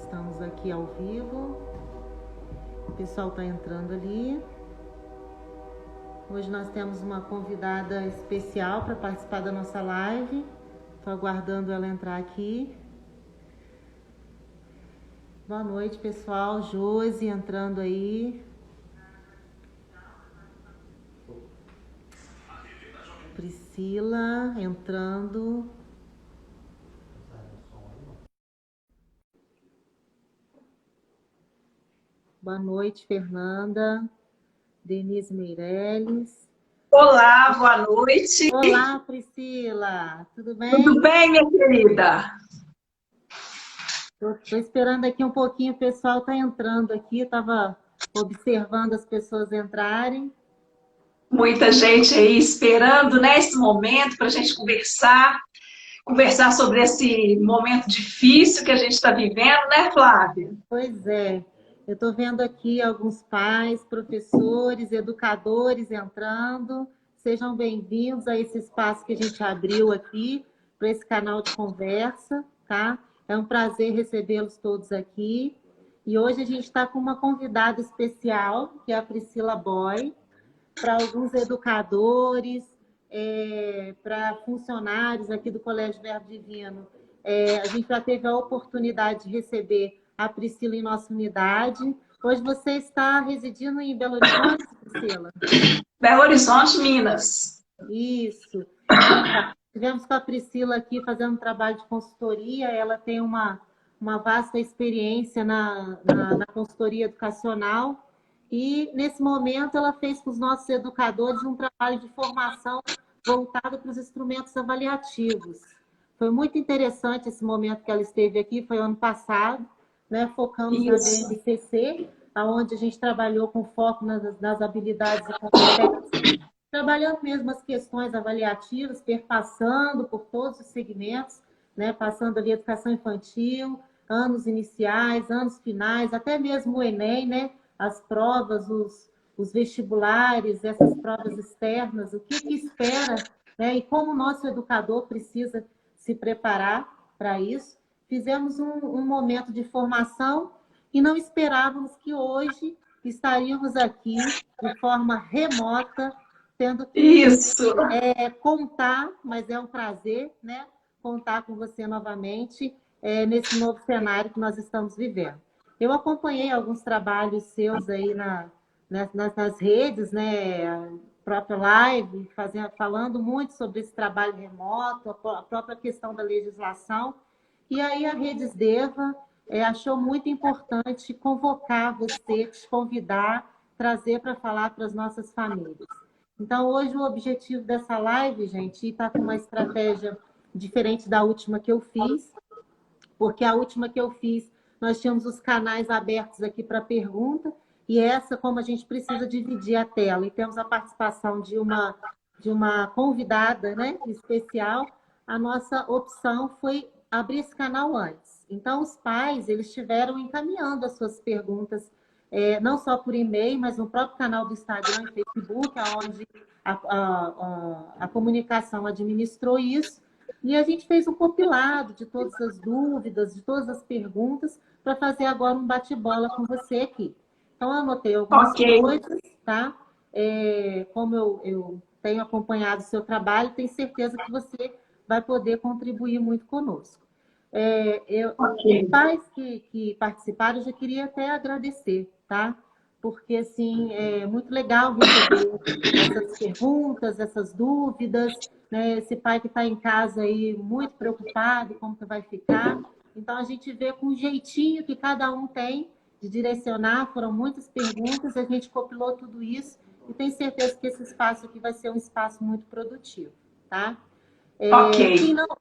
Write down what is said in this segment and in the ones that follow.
estamos aqui ao vivo. O pessoal está entrando ali. Hoje nós temos uma convidada especial para participar da nossa live. Estou aguardando ela entrar aqui. Boa noite, pessoal. Josi entrando aí. Priscila entrando. Boa noite, Fernanda. Denise Meirelles. Olá, boa noite. Olá, Priscila. Tudo bem? Tudo bem, minha querida? Estou esperando aqui um pouquinho, o pessoal está entrando aqui. Estava observando as pessoas entrarem. Muita gente aí esperando, né, esse momento para a gente conversar sobre esse momento difícil que a gente está vivendo, né, Flávia? Pois é, eu estou vendo aqui alguns pais, professores, educadores entrando. Sejam bem-vindos a esse espaço que a gente abriu aqui, para esse canal de conversa, tá? É um prazer recebê-los todos aqui. E hoje a gente está com uma convidada especial, que é a Priscila Boy, para alguns educadores, para funcionários aqui do Colégio Verbo Divino. A gente já teve a oportunidade de receber a Priscila em nossa unidade. Hoje você está residindo em Belo Horizonte, Priscila? Belo Horizonte, Minas. Isso. Tivemos com a Priscila aqui fazendo um trabalho de consultoria. Ela tem uma vasta experiência na consultoria educacional. E, nesse momento, ela fez com os nossos educadores um trabalho de formação voltado para os instrumentos avaliativos. Foi muito interessante esse momento que ela esteve aqui, foi ano passado, né? Focamos na BNCC, onde a gente trabalhou com foco nas habilidades e competências, trabalhando mesmo as questões avaliativas, perpassando por todos os segmentos, né? Passando ali educação infantil, anos iniciais, anos finais, até mesmo o Enem, né? As provas, os vestibulares, essas provas externas, o que espera, né? E como o nosso educador precisa se preparar para isso. Fizemos um momento de formação e não esperávamos que hoje estaríamos aqui de forma remota, tendo que contar, mas é um prazer, né? Contar com você novamente nesse novo cenário que nós estamos vivendo. Eu acompanhei alguns trabalhos seus aí nas redes, né? A própria live, falando muito sobre esse trabalho remoto, a própria questão da legislação. E aí a Redes Deva achou muito importante convocar você, te convidar, trazer para falar para as nossas famílias. Então, hoje o objetivo dessa live, gente, está com uma estratégia diferente da última que eu fiz, porque a última que eu fiz, nós tínhamos os canais abertos aqui para pergunta, e essa, como a gente precisa dividir a tela, e temos a participação de uma convidada, né, especial, a nossa opção foi abrir esse canal antes. Então, os pais, eles estiveram encaminhando as suas perguntas, não só por e-mail, mas no próprio canal do Instagram e Facebook, onde a comunicação administrou isso. E a gente fez um compilado de todas as dúvidas, de todas as perguntas, para fazer agora um bate-bola com você aqui. Então, eu anotei algumas coisas, tá? Como eu tenho acompanhado o seu trabalho, tenho certeza que você vai poder contribuir muito conosco. Os pais que participaram, eu já queria até agradecer, tá? Porque, assim, é muito legal receber essas perguntas, essas dúvidas, né? Esse pai que está em casa aí muito preocupado, como que vai ficar. Então, a gente vê com o jeitinho que cada um tem de direcionar, foram muitas perguntas, a gente compilou tudo isso e tenho certeza que esse espaço aqui vai ser um espaço muito produtivo, tá?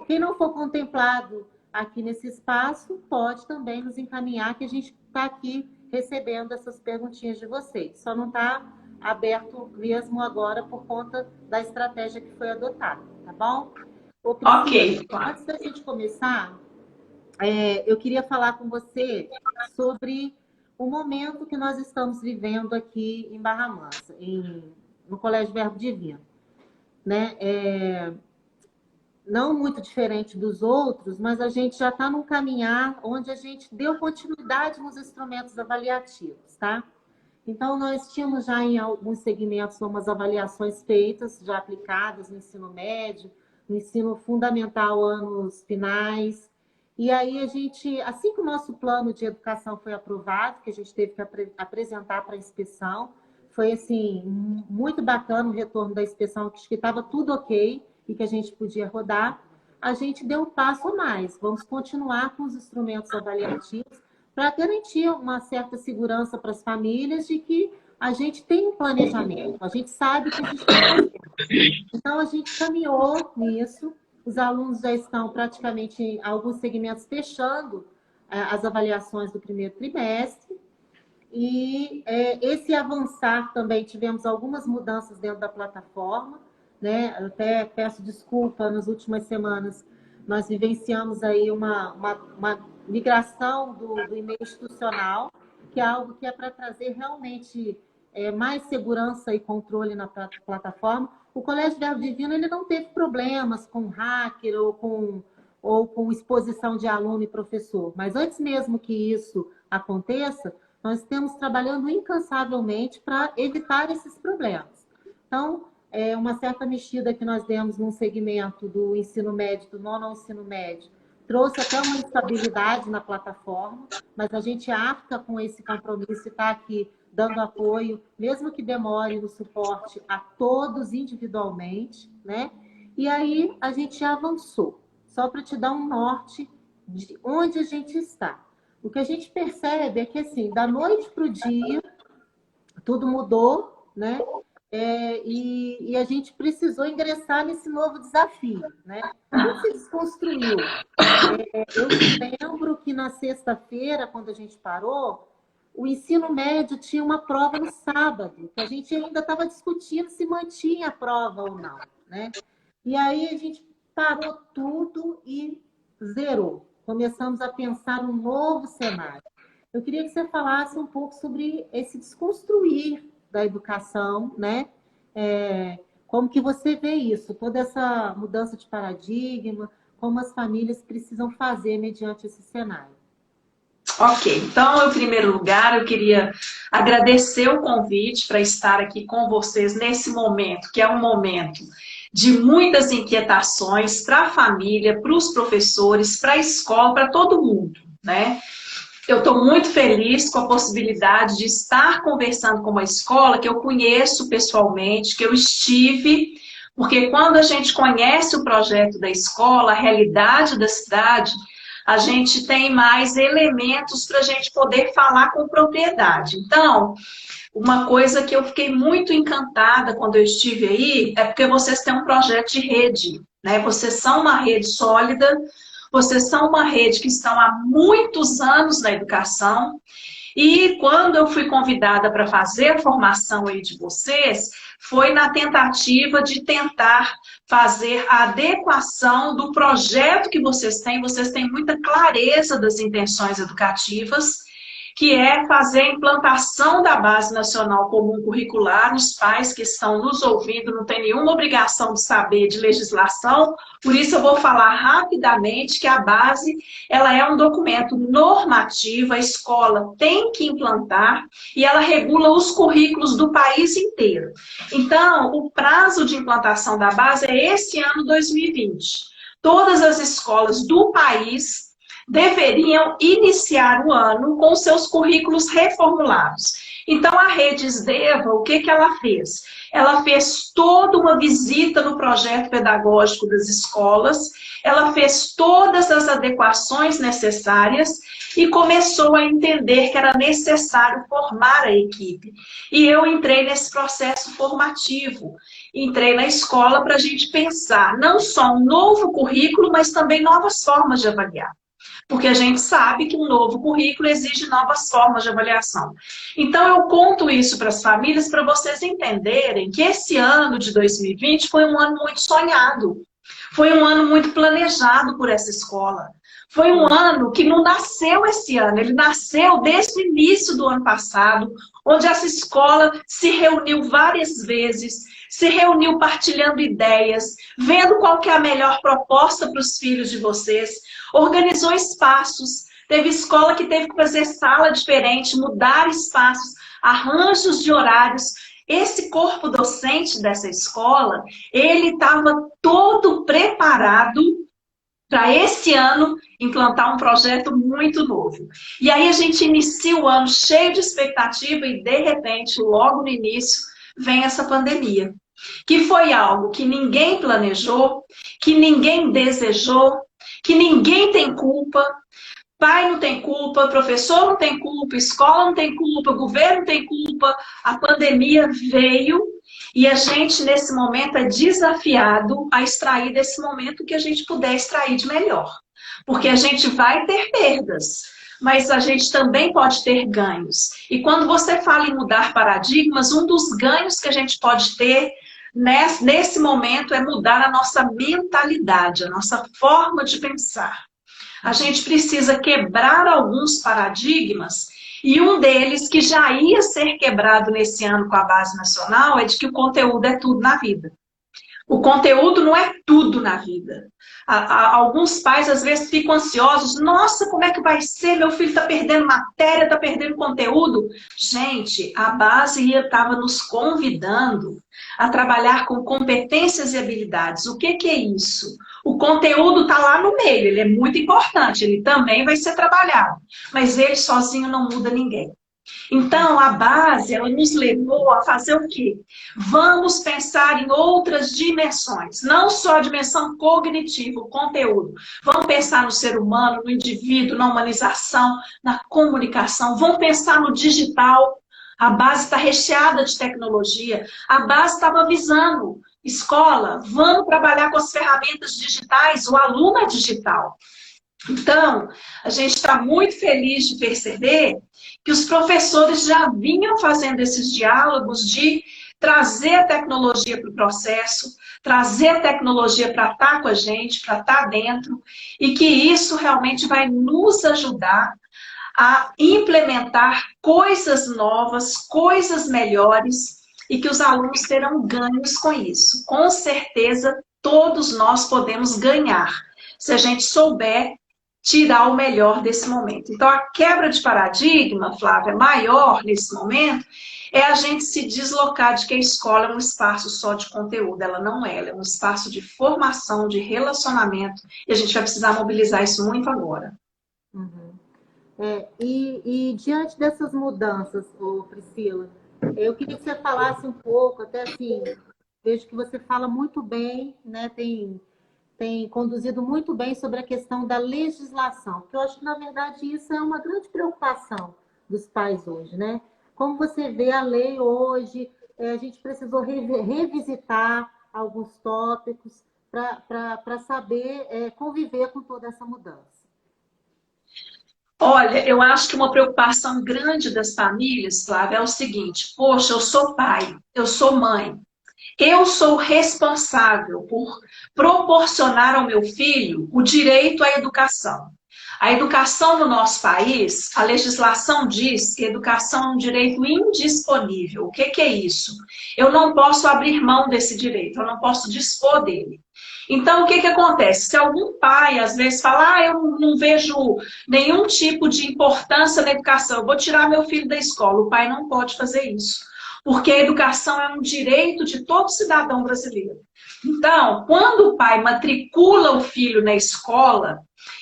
Quem não for contemplado aqui nesse espaço, pode também nos encaminhar, que a gente está aqui recebendo essas perguntinhas de vocês. Só não está aberto mesmo agora por conta da estratégia que foi adotada, tá bom? Priscila, antes da gente começar, eu queria falar com você sobre o momento que nós estamos vivendo aqui em Barra Mansa, no Colégio Verbo Divino, né? não muito diferente dos outros, mas a gente já está num caminhar onde a gente deu continuidade nos instrumentos avaliativos, tá? Então, nós tínhamos já em alguns segmentos umas avaliações feitas, já aplicadas no ensino médio, no ensino fundamental, anos finais. E aí a gente, assim que o nosso plano de educação foi aprovado, que a gente teve que apresentar para a inspeção, foi assim, muito bacana o retorno da inspeção, que estava tudo ok e que a gente podia rodar. A gente deu um passo a mais. Vamos continuar com os instrumentos avaliativos para garantir uma certa segurança para as famílias de que a gente tem um planejamento, a gente sabe que a gente está fazendo. Então, a gente caminhou nisso, os alunos já estão praticamente em alguns segmentos fechando as avaliações do primeiro trimestre, e esse avançar também, tivemos algumas mudanças dentro da plataforma, né? Eu até peço desculpa, nas últimas semanas nós vivenciamos aí uma migração do e-mail institucional, que é algo que é para trazer realmente mais segurança e controle na plataforma. O Colégio Verbo Divino ele não teve problemas com hacker ou com exposição de aluno e professor, mas antes mesmo que isso aconteça, nós estamos trabalhando incansavelmente para evitar esses problemas. Então, uma certa mexida que nós demos num segmento do ensino médio, do nono ao ensino médio, trouxe até uma instabilidade na plataforma, mas a gente arca com esse compromisso e está aqui dando apoio, mesmo que demore no suporte a todos individualmente, né? E aí a gente avançou, só para te dar um norte de onde a gente está. O que a gente percebe é que, assim, da noite para o dia, tudo mudou, né? E a gente precisou ingressar nesse novo desafio, né? Como se desconstruiu? Eu lembro que na sexta-feira, quando a gente parou, o ensino médio tinha uma prova no sábado, que a gente ainda estava discutindo se mantinha a prova ou não, né? E aí a gente parou tudo e zerou. Começamos a pensar um novo cenário. Eu queria que você falasse um pouco sobre esse desconstruir da educação, né? Como que você vê isso, toda essa mudança de paradigma, como as famílias precisam fazer mediante esse cenário. Ok, então, em primeiro lugar, eu queria agradecer o convite para estar aqui com vocês nesse momento, que é um momento de muitas inquietações para a família, para os professores, para a escola, para todo mundo, né? Eu estou muito feliz com a possibilidade de estar conversando com uma escola que eu conheço pessoalmente, que eu estive, porque quando a gente conhece o projeto da escola, a realidade da cidade, a gente tem mais elementos para a gente poder falar com propriedade. Então, uma coisa que eu fiquei muito encantada quando eu estive aí é porque vocês têm um projeto de rede, né? Vocês são uma rede sólida, vocês são uma rede que estão há muitos anos na educação. E quando eu fui convidada para fazer a formação aí de vocês, foi na tentativa de tentar fazer a adequação do projeto que vocês têm muita clareza das intenções educativas, que é fazer a implantação da Base Nacional Comum Curricular. Os pais que estão nos ouvindo não têm nenhuma obrigação de saber de legislação, por isso eu vou falar rapidamente que a base ela é um documento normativo, a escola tem que implantar e ela regula os currículos do país inteiro. Então, o prazo de implantação da base é esse ano 2020. Todas as escolas do país deveriam iniciar o ano com seus currículos reformulados. Então, a Rede Esdeva, o que ela fez? Ela fez toda uma visita no projeto pedagógico das escolas, ela fez todas as adequações necessárias e começou a entender que era necessário formar a equipe. E eu entrei nesse processo formativo, entrei na escola para a gente pensar não só um novo currículo, mas também novas formas de avaliar. Porque a gente sabe que um novo currículo exige novas formas de avaliação. Então, eu conto isso para as famílias para vocês entenderem que esse ano de 2020 foi um ano muito sonhado. Foi um ano muito planejado por essa escola. Foi um ano que não nasceu esse ano, ele nasceu desde o início do ano passado, onde essa escola se reuniu várias vezes, se reuniu partilhando ideias, vendo qual que é a melhor proposta para os filhos de vocês, organizou espaços, teve escola que teve que fazer sala diferente, mudar espaços, arranjos de horários. Esse corpo docente dessa escola, ele estava todo preparado para esse ano implantar um projeto muito novo. E aí a gente inicia o ano cheio de expectativa e, de repente, logo no início, vem essa pandemia, que foi algo que ninguém planejou, que ninguém desejou, que ninguém tem culpa. Pai não tem culpa, professor não tem culpa, escola não tem culpa, governo não tem culpa. A pandemia veio e a gente, nesse momento, é desafiado a extrair desse momento o que a gente puder extrair de melhor. Porque a gente vai ter perdas, mas a gente também pode ter ganhos. E quando você fala em mudar paradigmas, um dos ganhos que a gente pode ter nesse momento é mudar a nossa mentalidade, a nossa forma de pensar. A gente precisa quebrar alguns paradigmas, e um deles, que já ia ser quebrado nesse ano com a Base Nacional, é de que o conteúdo é tudo na vida. O conteúdo não é tudo na vida. Alguns pais, às vezes, ficam ansiosos. Nossa, como é que vai ser? Meu filho está perdendo matéria, está perdendo conteúdo. Gente, a base estava nos convidando a trabalhar com competências e habilidades. O que é isso? O conteúdo está lá no meio, ele é muito importante, ele também vai ser trabalhado. Mas ele sozinho não muda ninguém. Então, a base, ela nos levou a fazer o quê? Vamos pensar em outras dimensões, não só a dimensão cognitiva, o conteúdo. Vamos pensar no ser humano, no indivíduo, na humanização, na comunicação. Vamos pensar no digital. A base está recheada de tecnologia. A base estava avisando, escola, vamos trabalhar com as ferramentas digitais, o aluno é digital. Então, a gente está muito feliz de perceber que os professores já vinham fazendo esses diálogos de trazer a tecnologia para o processo, trazer a tecnologia para estar com a gente, para estar dentro, e que isso realmente vai nos ajudar a implementar coisas novas, coisas melhores, e que os alunos terão ganhos com isso. Com certeza, todos nós podemos ganhar, se a gente souber tirar o melhor desse momento. Então, a quebra de paradigma, Flávia, maior nesse momento, é a gente se deslocar de que a escola é um espaço só de conteúdo. Ela não é, ela é um espaço de formação, de relacionamento, e a gente vai precisar mobilizar isso muito agora. Uhum. E diante dessas mudanças, Priscila, eu queria que você falasse um pouco, até assim, vejo que você fala muito bem, né? Tem conduzido muito bem sobre a questão da legislação, porque eu acho que, na verdade, isso é uma grande preocupação dos pais hoje, né? Como você vê a lei hoje, a gente precisou revisitar alguns tópicos para saber conviver com toda essa mudança. Olha, eu acho que uma preocupação grande das famílias, Flávia, é o seguinte: poxa, eu sou pai, eu sou mãe, eu sou responsável por proporcionar ao meu filho o direito à educação. A educação no nosso país, a legislação diz que a educação é um direito indisponível. O que é isso? Eu não posso abrir mão desse direito, eu não posso dispor dele. Então, o que acontece? Se algum pai, às vezes, fala, eu não vejo nenhum tipo de importância na educação, eu vou tirar meu filho da escola. O pai não pode fazer isso, porque a educação é um direito de todo cidadão brasileiro. Então, quando o pai matricula o filho na escola,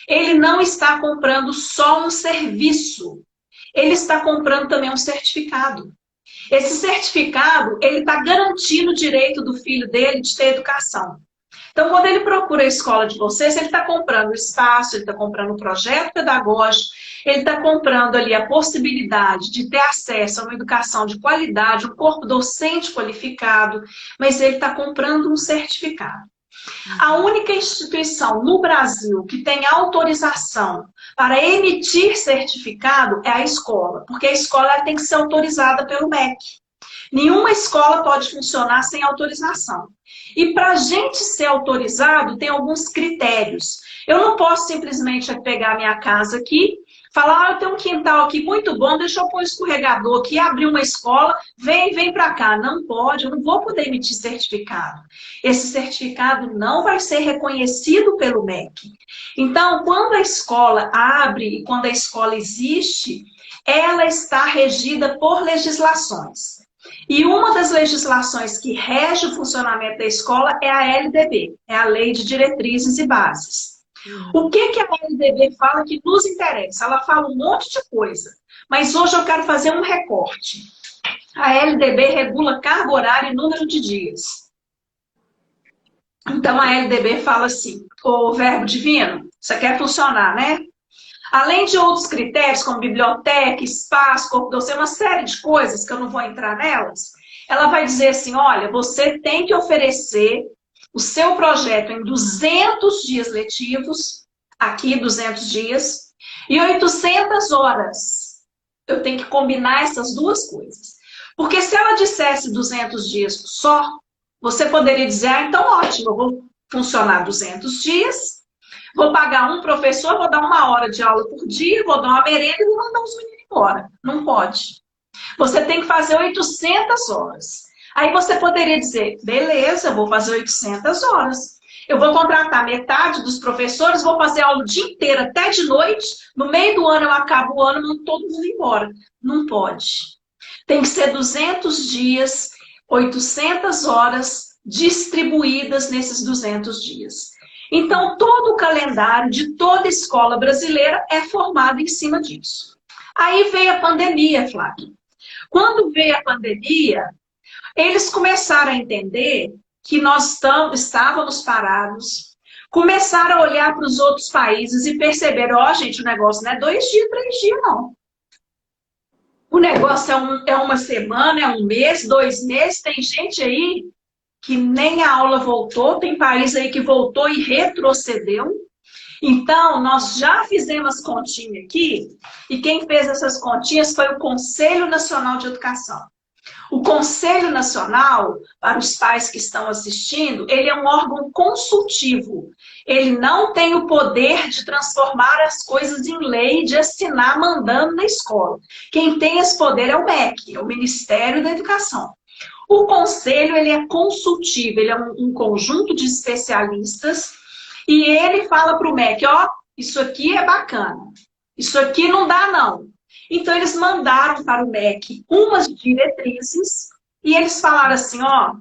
ele não está comprando só um serviço, ele está comprando também um certificado. Esse certificado, ele está garantindo o direito do filho dele de ter educação. Então, quando ele procura a escola de vocês, ele está comprando espaço, ele está comprando um projeto pedagógico, ele está comprando ali a possibilidade de ter acesso a uma educação de qualidade, um corpo docente qualificado, mas ele está comprando um certificado. A única instituição no Brasil que tem autorização para emitir certificado é a escola, porque a escola tem que ser autorizada pelo MEC. Nenhuma escola pode funcionar sem autorização. E para a gente ser autorizado, tem alguns critérios. Eu não posso simplesmente pegar minha casa aqui, Falar, eu tenho um quintal aqui muito bom, deixa eu pôr um escorregador aqui, abrir uma escola, vem para cá. Não pode, eu não vou poder emitir certificado. Esse certificado não vai ser reconhecido pelo MEC. Então, quando a escola abre e quando a escola existe, ela está regida por legislações. E uma das legislações que rege o funcionamento da escola é a LDB, é a Lei de Diretrizes e Bases. O que a LDB fala que nos interessa? Ela fala um monte de coisa, mas hoje eu quero fazer um recorte. A LDB regula carga horária e número de dias. Então a LDB fala assim, o verbo divino, isso quer funcionar, né? Além de outros critérios, como biblioteca, espaço, corpo docente, uma série de coisas que eu não vou entrar nelas, ela vai dizer assim, olha, você tem que oferecer o seu projeto em 200 dias letivos, aqui 200 dias, e 800 horas. Eu tenho que combinar essas duas coisas. Porque se ela dissesse 200 dias só, você poderia dizer, ah, então ótimo, eu vou funcionar 200 dias, vou pagar um professor, vou dar 1 hora de aula por dia, vou dar uma merenda e vou mandar os meninos embora. Não pode. Você tem que fazer 800 horas. Aí você poderia dizer, beleza, eu vou fazer 800 horas. Eu vou contratar metade dos professores, vou fazer aula o dia inteiro, até de noite. No meio do ano eu acabo o ano, mando todo mundo embora. Não pode. Tem que ser 200 dias, 800 horas distribuídas nesses 200 dias. Então, todo o calendário de toda escola brasileira é formado em cima disso. Aí veio a pandemia, Flávia. Quando veio a pandemia, eles começaram a entender que nós estávamos parados, começaram a olhar para os outros países e perceberam, ó, gente, o negócio não é 2 dias, 3 dias, não. O negócio é uma semana, é 1 mês, 2 meses. Tem gente aí que nem a aula voltou, tem país aí que voltou e retrocedeu. Então, nós já fizemos continha aqui, e quem fez essas continhas foi o Conselho Nacional de Educação. O Conselho Nacional, para os pais que estão assistindo, ele é um órgão consultivo. Ele não tem o poder de transformar as coisas em lei, de assinar mandando na escola. Quem tem esse poder é o MEC, é o Ministério da Educação. O Conselho, ele é consultivo, ele é um conjunto de especialistas, e ele fala para o MEC, ó, isso aqui é bacana, isso aqui não dá não. Então, eles mandaram para o MEC umas diretrizes e eles falaram assim, ó,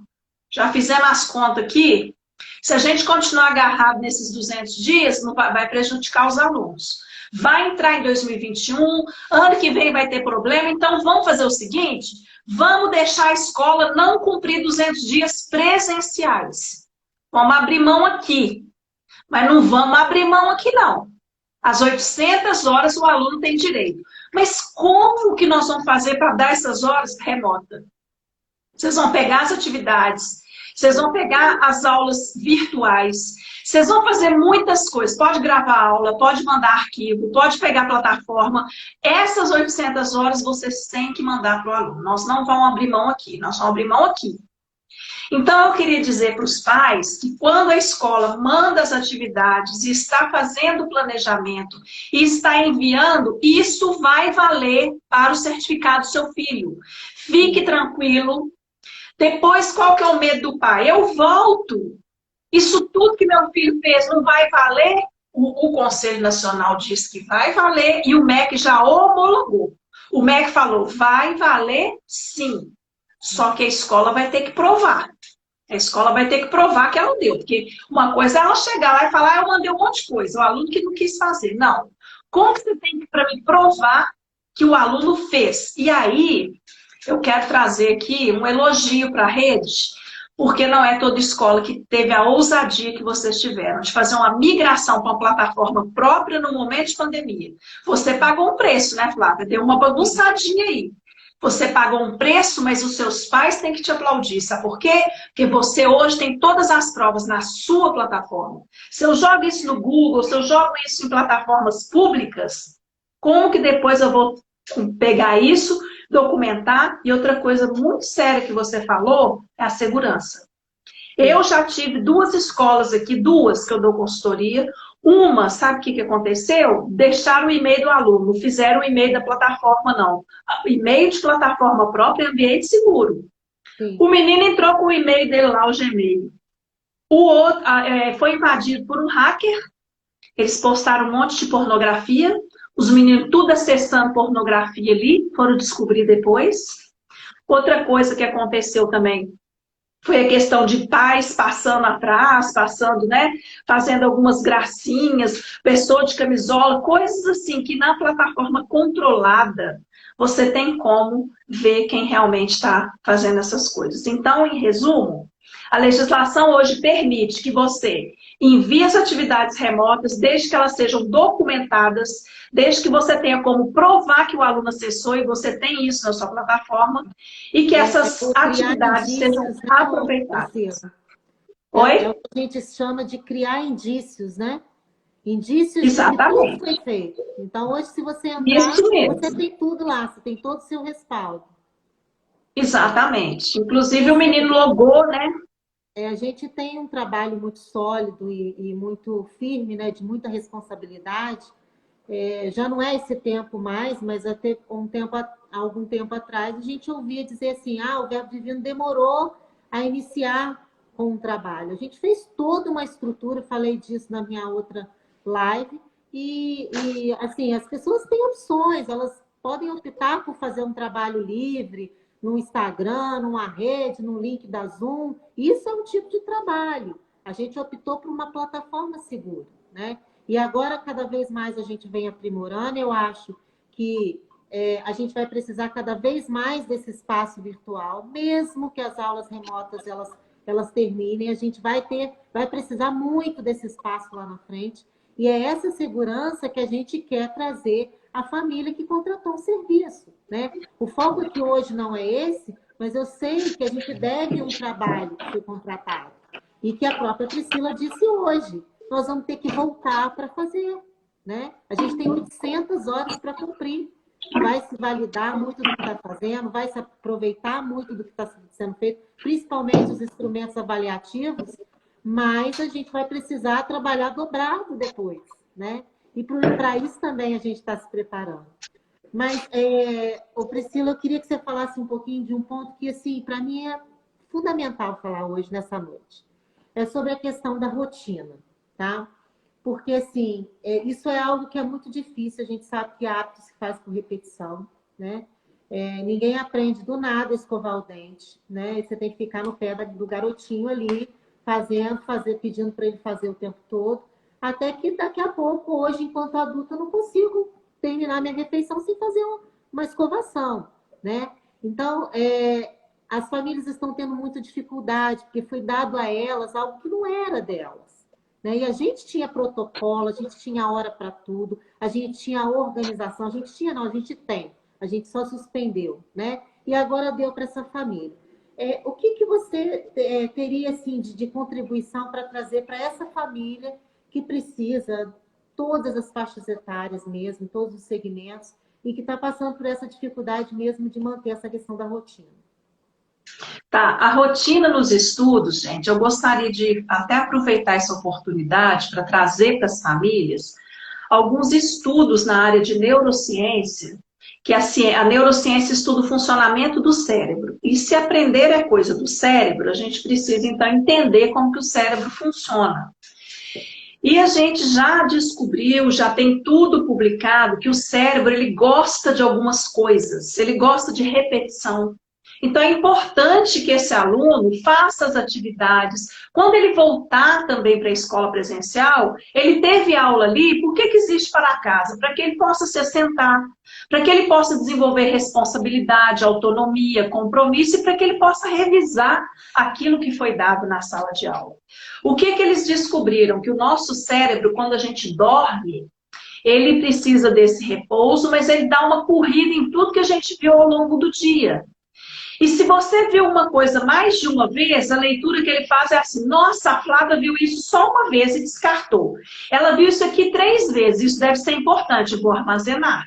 já fizemos as contas aqui, se a gente continuar agarrado nesses 200 dias, não vai prejudicar os alunos. Vai entrar em 2021, ano que vem vai ter problema, então vamos fazer o seguinte, vamos deixar a escola não cumprir 200 dias presenciais. Vamos abrir mão aqui, mas não vamos abrir mão aqui não. Às 800 horas o aluno tem direito. Mas como que nós vamos fazer para dar essas horas remota? Vocês vão pegar as atividades, vocês vão pegar as aulas virtuais, vocês vão fazer muitas coisas. Pode gravar aula, pode mandar arquivo, pode pegar a plataforma. Essas 800 horas vocês têm que mandar para o aluno. Nós não vamos abrir mão aqui, nós vamos abrir mão aqui. Então, eu queria dizer para os pais que quando a escola manda as atividades e está fazendo o planejamento e está enviando, isso vai valer para o certificado do seu filho. Fique tranquilo. Depois, qual que é o medo do pai? Eu volto. Isso tudo que meu filho fez não vai valer? O Conselho Nacional diz que vai valer e o MEC já homologou. O MEC falou, vai valer sim. Só que a escola vai ter que provar. A escola vai ter que provar que ela deu. Porque uma coisa é ela chegar lá e falar, ah, eu mandei um monte de coisa, o aluno que não quis fazer. Não. Como que você tem que, para mim, provar que o aluno fez? E aí, eu quero trazer aqui um elogio para a rede, porque não é toda escola que teve a ousadia que vocês tiveram, de fazer uma migração para uma plataforma própria no momento de pandemia. Você pagou um preço, né, Flávia? Deu uma bagunçadinha aí. Você pagou um preço, mas os seus pais têm que te aplaudir. Sabe por quê? Porque você hoje tem todas as provas na sua plataforma. Se eu jogo isso no Google, se eu jogo isso em plataformas públicas, como que depois eu vou pegar isso, documentar? E outra coisa muito séria que você falou é a segurança. Eu já tive 2 escolas aqui, 2 que eu dou consultoria. Uma, sabe o que aconteceu? Deixaram o e-mail do aluno, não fizeram o e-mail da plataforma, não. O e-mail de plataforma própria é ambiente seguro. Sim. O menino entrou com o e-mail dele lá, o Gmail. O outro foi invadido por um hacker, eles postaram um monte de pornografia, os meninos tudo acessando pornografia ali, foram descobrir depois. Outra coisa que aconteceu também foi a questão de pais passando atrás, passando, né, fazendo algumas gracinhas, pessoa de camisola, coisas assim que na plataforma controlada você tem como ver quem realmente está fazendo essas coisas. Então, em resumo, a legislação hoje permite que você envie as atividades remotas, desde que elas sejam documentadas, desde que você tenha como provar que o aluno acessou e você tem isso na sua plataforma, e que essas Criar atividades sejam indícios, né, aproveitadas. Priscila? É Oi? o que a gente chama de criar indícios, né? Indícios de que tudo Exatamente. foi feito. Então, hoje, se você entrar, Isso você mesmo. tem tudo lá, você tem todo o seu respaldo. Exatamente. Inclusive o Assim, menino logou, né? a gente tem um trabalho muito sólido e muito firme, né, de muita responsabilidade. Já não é esse tempo mais, mas até algum tempo atrás, a gente ouvia dizer assim, o Verbo Divino demorou a iniciar com o trabalho. A gente fez toda uma estrutura, falei disso na minha outra live, assim, as pessoas têm opções, elas podem optar por fazer um trabalho livre, no Instagram, numa rede, no link da Zoom. Isso é um tipo de trabalho. A gente optou por uma plataforma segura, né? E agora, cada vez mais, a gente vem aprimorando. Eu acho que a gente vai precisar cada vez mais desse espaço virtual, mesmo que as aulas remotas elas terminem, a gente vai precisar muito desse espaço lá na frente. E é essa segurança que a gente quer trazer à família que contratou o serviço, né? O foco aqui hoje não é esse, mas eu sei que a gente deve um trabalho que foi contratado. E que a própria Priscila disse hoje, nós vamos ter que voltar para fazer, né? A gente tem 800 horas para cumprir. Vai se validar muito do que está fazendo, vai se aproveitar muito do que está sendo feito, principalmente os instrumentos avaliativos, mas a gente vai precisar trabalhar dobrado depois, né? E para isso também a gente está se preparando. Mas, Priscila, eu queria que você falasse um pouquinho de um ponto que, assim, para mim é fundamental falar hoje, nessa noite. É sobre a questão da rotina, tá? Porque, assim, isso é algo que é muito difícil. A gente sabe que hábito se faz por repetição, né? Ninguém aprende do nada a escovar o dente, né? Você tem que ficar no pé do garotinho ali, pedindo para ele fazer o tempo todo, até que daqui a pouco, hoje, enquanto adulta, eu não consigo terminar minha refeição sem fazer uma escovação, né? Então, as famílias estão tendo muita dificuldade, porque foi dado a elas algo que não era delas, né? E a gente tinha protocolo, a gente tinha hora para tudo, a gente tinha organização, a gente tem, a gente só suspendeu, né? E agora deu para essa família. O que você teria assim, de contribuição para trazer para essa família que precisa, todas as faixas etárias mesmo, todos os segmentos, e que está passando por essa dificuldade mesmo de manter essa questão da rotina? Tá, a rotina nos estudos, gente, eu gostaria de até aproveitar essa oportunidade para trazer para as famílias alguns estudos na área de neurociência, que a neurociência estuda o funcionamento do cérebro. E se aprender é coisa do cérebro, a gente precisa, então, entender como que o cérebro funciona. E a gente já descobriu, já tem tudo publicado, que o cérebro ele gosta de algumas coisas, ele gosta de repetição. Então é importante que esse aluno faça as atividades. Quando ele voltar também para a escola presencial, ele teve aula ali, por que existe para a casa? Para que ele possa se assentar, para que ele possa desenvolver responsabilidade, autonomia, compromisso e para que ele possa revisar aquilo que foi dado na sala de aula. O que eles descobriram? Que o nosso cérebro, quando a gente dorme, ele precisa desse repouso, mas ele dá uma corrida em tudo que a gente viu ao longo do dia. E se você viu uma coisa mais de uma vez, a leitura que ele faz é assim, nossa, a Flávia viu isso só uma vez e descartou. Ela viu isso aqui 3 vezes, isso deve ser importante, vou armazenar.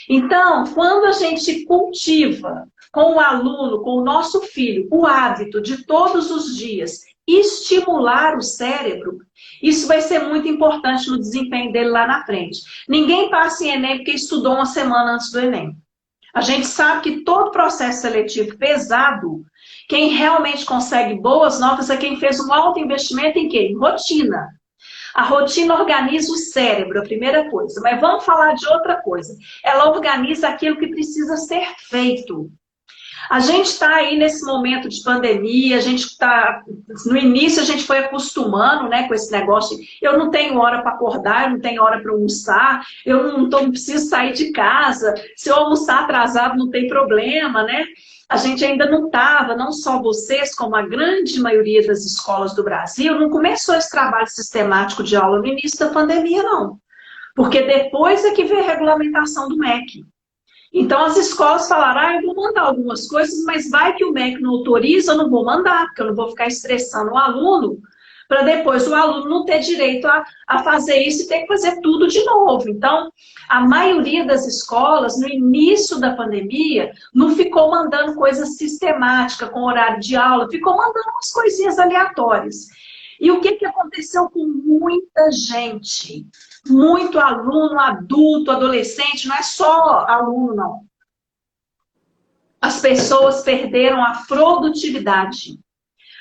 Então, quando a gente cultiva com o aluno, com o nosso filho, o hábito de todos os dias estimular o cérebro, isso vai ser muito importante no desempenho dele lá na frente. Ninguém passa em Enem porque estudou uma semana antes do Enem. A gente sabe que todo processo seletivo pesado, quem realmente consegue boas notas é quem fez um alto investimento em quê? Em rotina. A rotina organiza o cérebro, a primeira coisa. Mas vamos falar de outra coisa. Ela organiza aquilo que precisa ser feito. A gente está aí nesse momento de pandemia, a gente está... No início a gente foi acostumando, né, com esse negócio de eu não tenho hora para acordar, eu não tenho hora para almoçar, não preciso sair de casa, se eu almoçar atrasado não tem problema, né? A gente ainda não estava, não só vocês, como a grande maioria das escolas do Brasil, não começou esse trabalho sistemático de aula no início da pandemia, não. Porque depois é que veio a regulamentação do MEC. Então, as escolas falaram, eu vou mandar algumas coisas, mas vai que o MEC não autoriza, eu não vou mandar, porque eu não vou ficar estressando o aluno, para depois o aluno não ter direito a fazer isso e ter que fazer tudo de novo. Então, a maioria das escolas, no início da pandemia, não ficou mandando coisa sistemática, com horário de aula, ficou mandando umas coisinhas aleatórias. E o que aconteceu com muita gente? Muito aluno, adulto, adolescente, não é só aluno, não. As pessoas perderam a produtividade.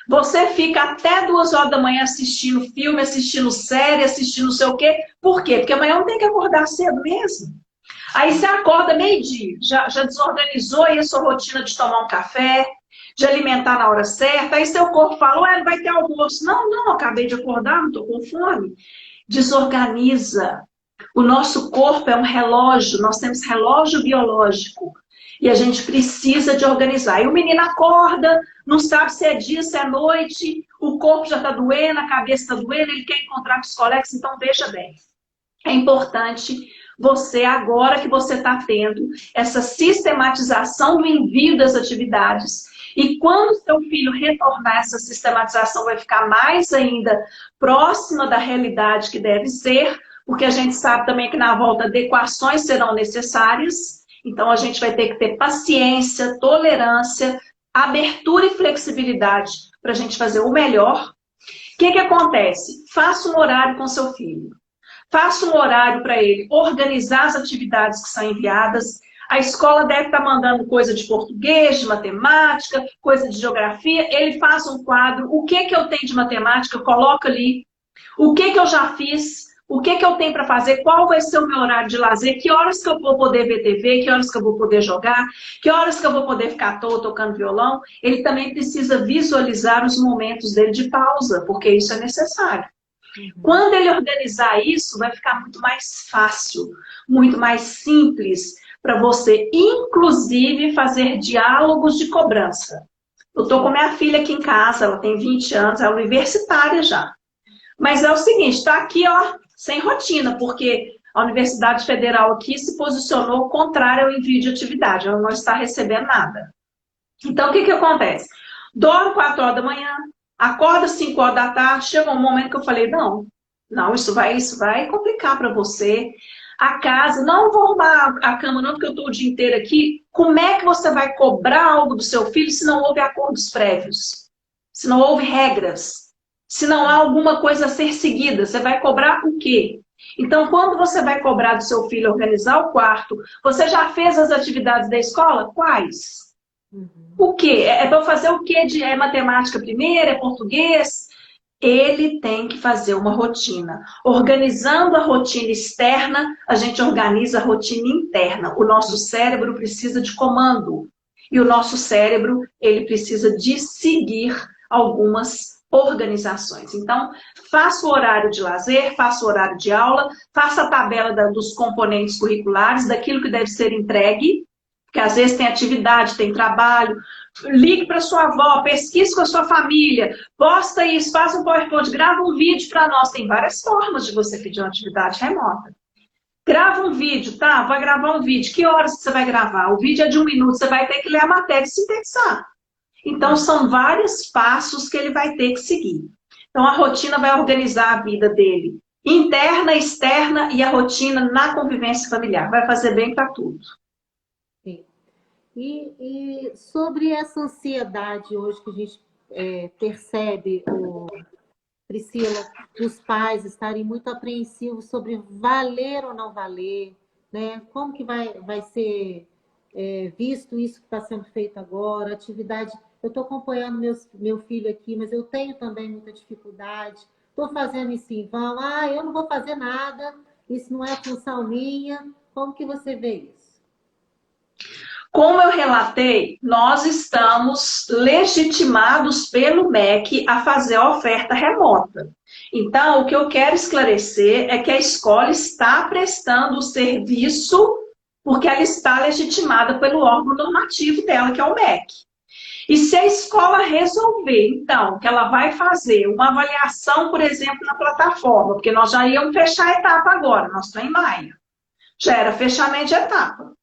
Você fica até 2 horas da manhã assistindo filme, assistindo série, assistindo não sei o quê. Por quê? Porque amanhã não tem que acordar cedo mesmo. Aí você acorda meio-dia, já desorganizou aí a sua rotina de tomar um café, de alimentar na hora certa. Aí seu corpo fala, ué, vai ter almoço. Não, acabei de acordar, não estou com fome. Desorganiza. O nosso corpo é um relógio, nós temos relógio biológico. E a gente precisa de organizar. E o menino acorda, não sabe se é dia, se é noite, o corpo já está doendo, a cabeça está doendo, ele quer encontrar com os colegas, então veja bem. É importante você, agora que você está tendo essa sistematização do envio das atividades, e quando seu filho retornar, essa sistematização vai ficar mais ainda próxima da realidade que deve ser, porque a gente sabe também que na volta adequações serão necessárias, então a gente vai ter que ter paciência, tolerância, abertura e flexibilidade para a gente fazer o melhor. O que acontece? Faça um horário com seu filho. Faça um horário para ele organizar as atividades que são enviadas. A escola deve estar mandando coisa de português, de matemática, coisa de geografia. Ele faz um quadro. O que eu tenho de matemática, coloca ali. O que eu já fiz, o que eu tenho para fazer, qual vai ser o meu horário de lazer, que horas que eu vou poder ver TV, que horas que eu vou poder jogar, que horas que eu vou poder ficar à toa tocando violão. Ele também precisa visualizar os momentos dele de pausa, porque isso é necessário. Quando ele organizar isso, vai ficar muito mais fácil, muito mais simples para você, inclusive, fazer diálogos de cobrança. Eu estou com minha filha aqui em casa, ela tem 20 anos, ela é universitária já. Mas é o seguinte, está aqui, ó, sem rotina, porque a Universidade Federal aqui se posicionou contrária ao envio de atividade, ela não está recebendo nada. Então, o que acontece? Dorme 4 horas da manhã, acorda 5 horas da tarde, chegou um momento que eu falei, não, isso vai complicar para você. A casa, não vou arrumar a cama não, porque eu estou o dia inteiro aqui. Como é que você vai cobrar algo do seu filho se não houve acordos prévios? Se não houve regras? Se não há alguma coisa a ser seguida? Você vai cobrar o quê? Então, quando você vai cobrar do seu filho organizar o quarto, você já fez as atividades da escola? Quais? O quê? É para fazer o quê? É matemática primeiro? É português? Ele tem que fazer uma rotina. Organizando a rotina externa, a gente organiza a rotina interna. O nosso cérebro precisa de comando. E o nosso cérebro, ele precisa de seguir algumas organizações. Então, faça o horário de lazer, faça o horário de aula, faça a tabela dos componentes curriculares, daquilo que deve ser entregue, porque às vezes tem atividade, tem trabalho. Ligue para sua avó, pesquise com a sua família, posta isso, faça um PowerPoint, grava um vídeo para nós. Tem várias formas de você pedir uma atividade remota. Grava um vídeo, tá? Vai gravar um vídeo. Que horas que você vai gravar? O vídeo é de 1 minuto, você vai ter que ler a matéria e sintetizar. Então, são vários passos que ele vai ter que seguir. Então, a rotina vai organizar a vida dele. Interna, externa e a rotina na convivência familiar. Vai fazer bem para tudo. Sim. E sobre essa ansiedade hoje que a gente percebe, Priscila, os pais estarem muito apreensivos sobre valer ou não valer, né? Como que vai ser visto isso que está sendo feito agora, atividade. Eu estou acompanhando meu filho aqui, mas eu tenho também muita dificuldade. Estou fazendo isso em vão. Ah, eu não vou fazer nada, isso não é função minha. Como que você vê isso? Como eu relatei, nós estamos legitimados pelo MEC a fazer a oferta remota. Então, o que eu quero esclarecer é que a escola está prestando o serviço porque ela está legitimada pelo órgão normativo dela, que é o MEC. E se a escola resolver, então, que ela vai fazer uma avaliação, por exemplo, na plataforma, porque nós já íamos fechar a etapa agora, nós estamos em maio, já era fechamento de etapa.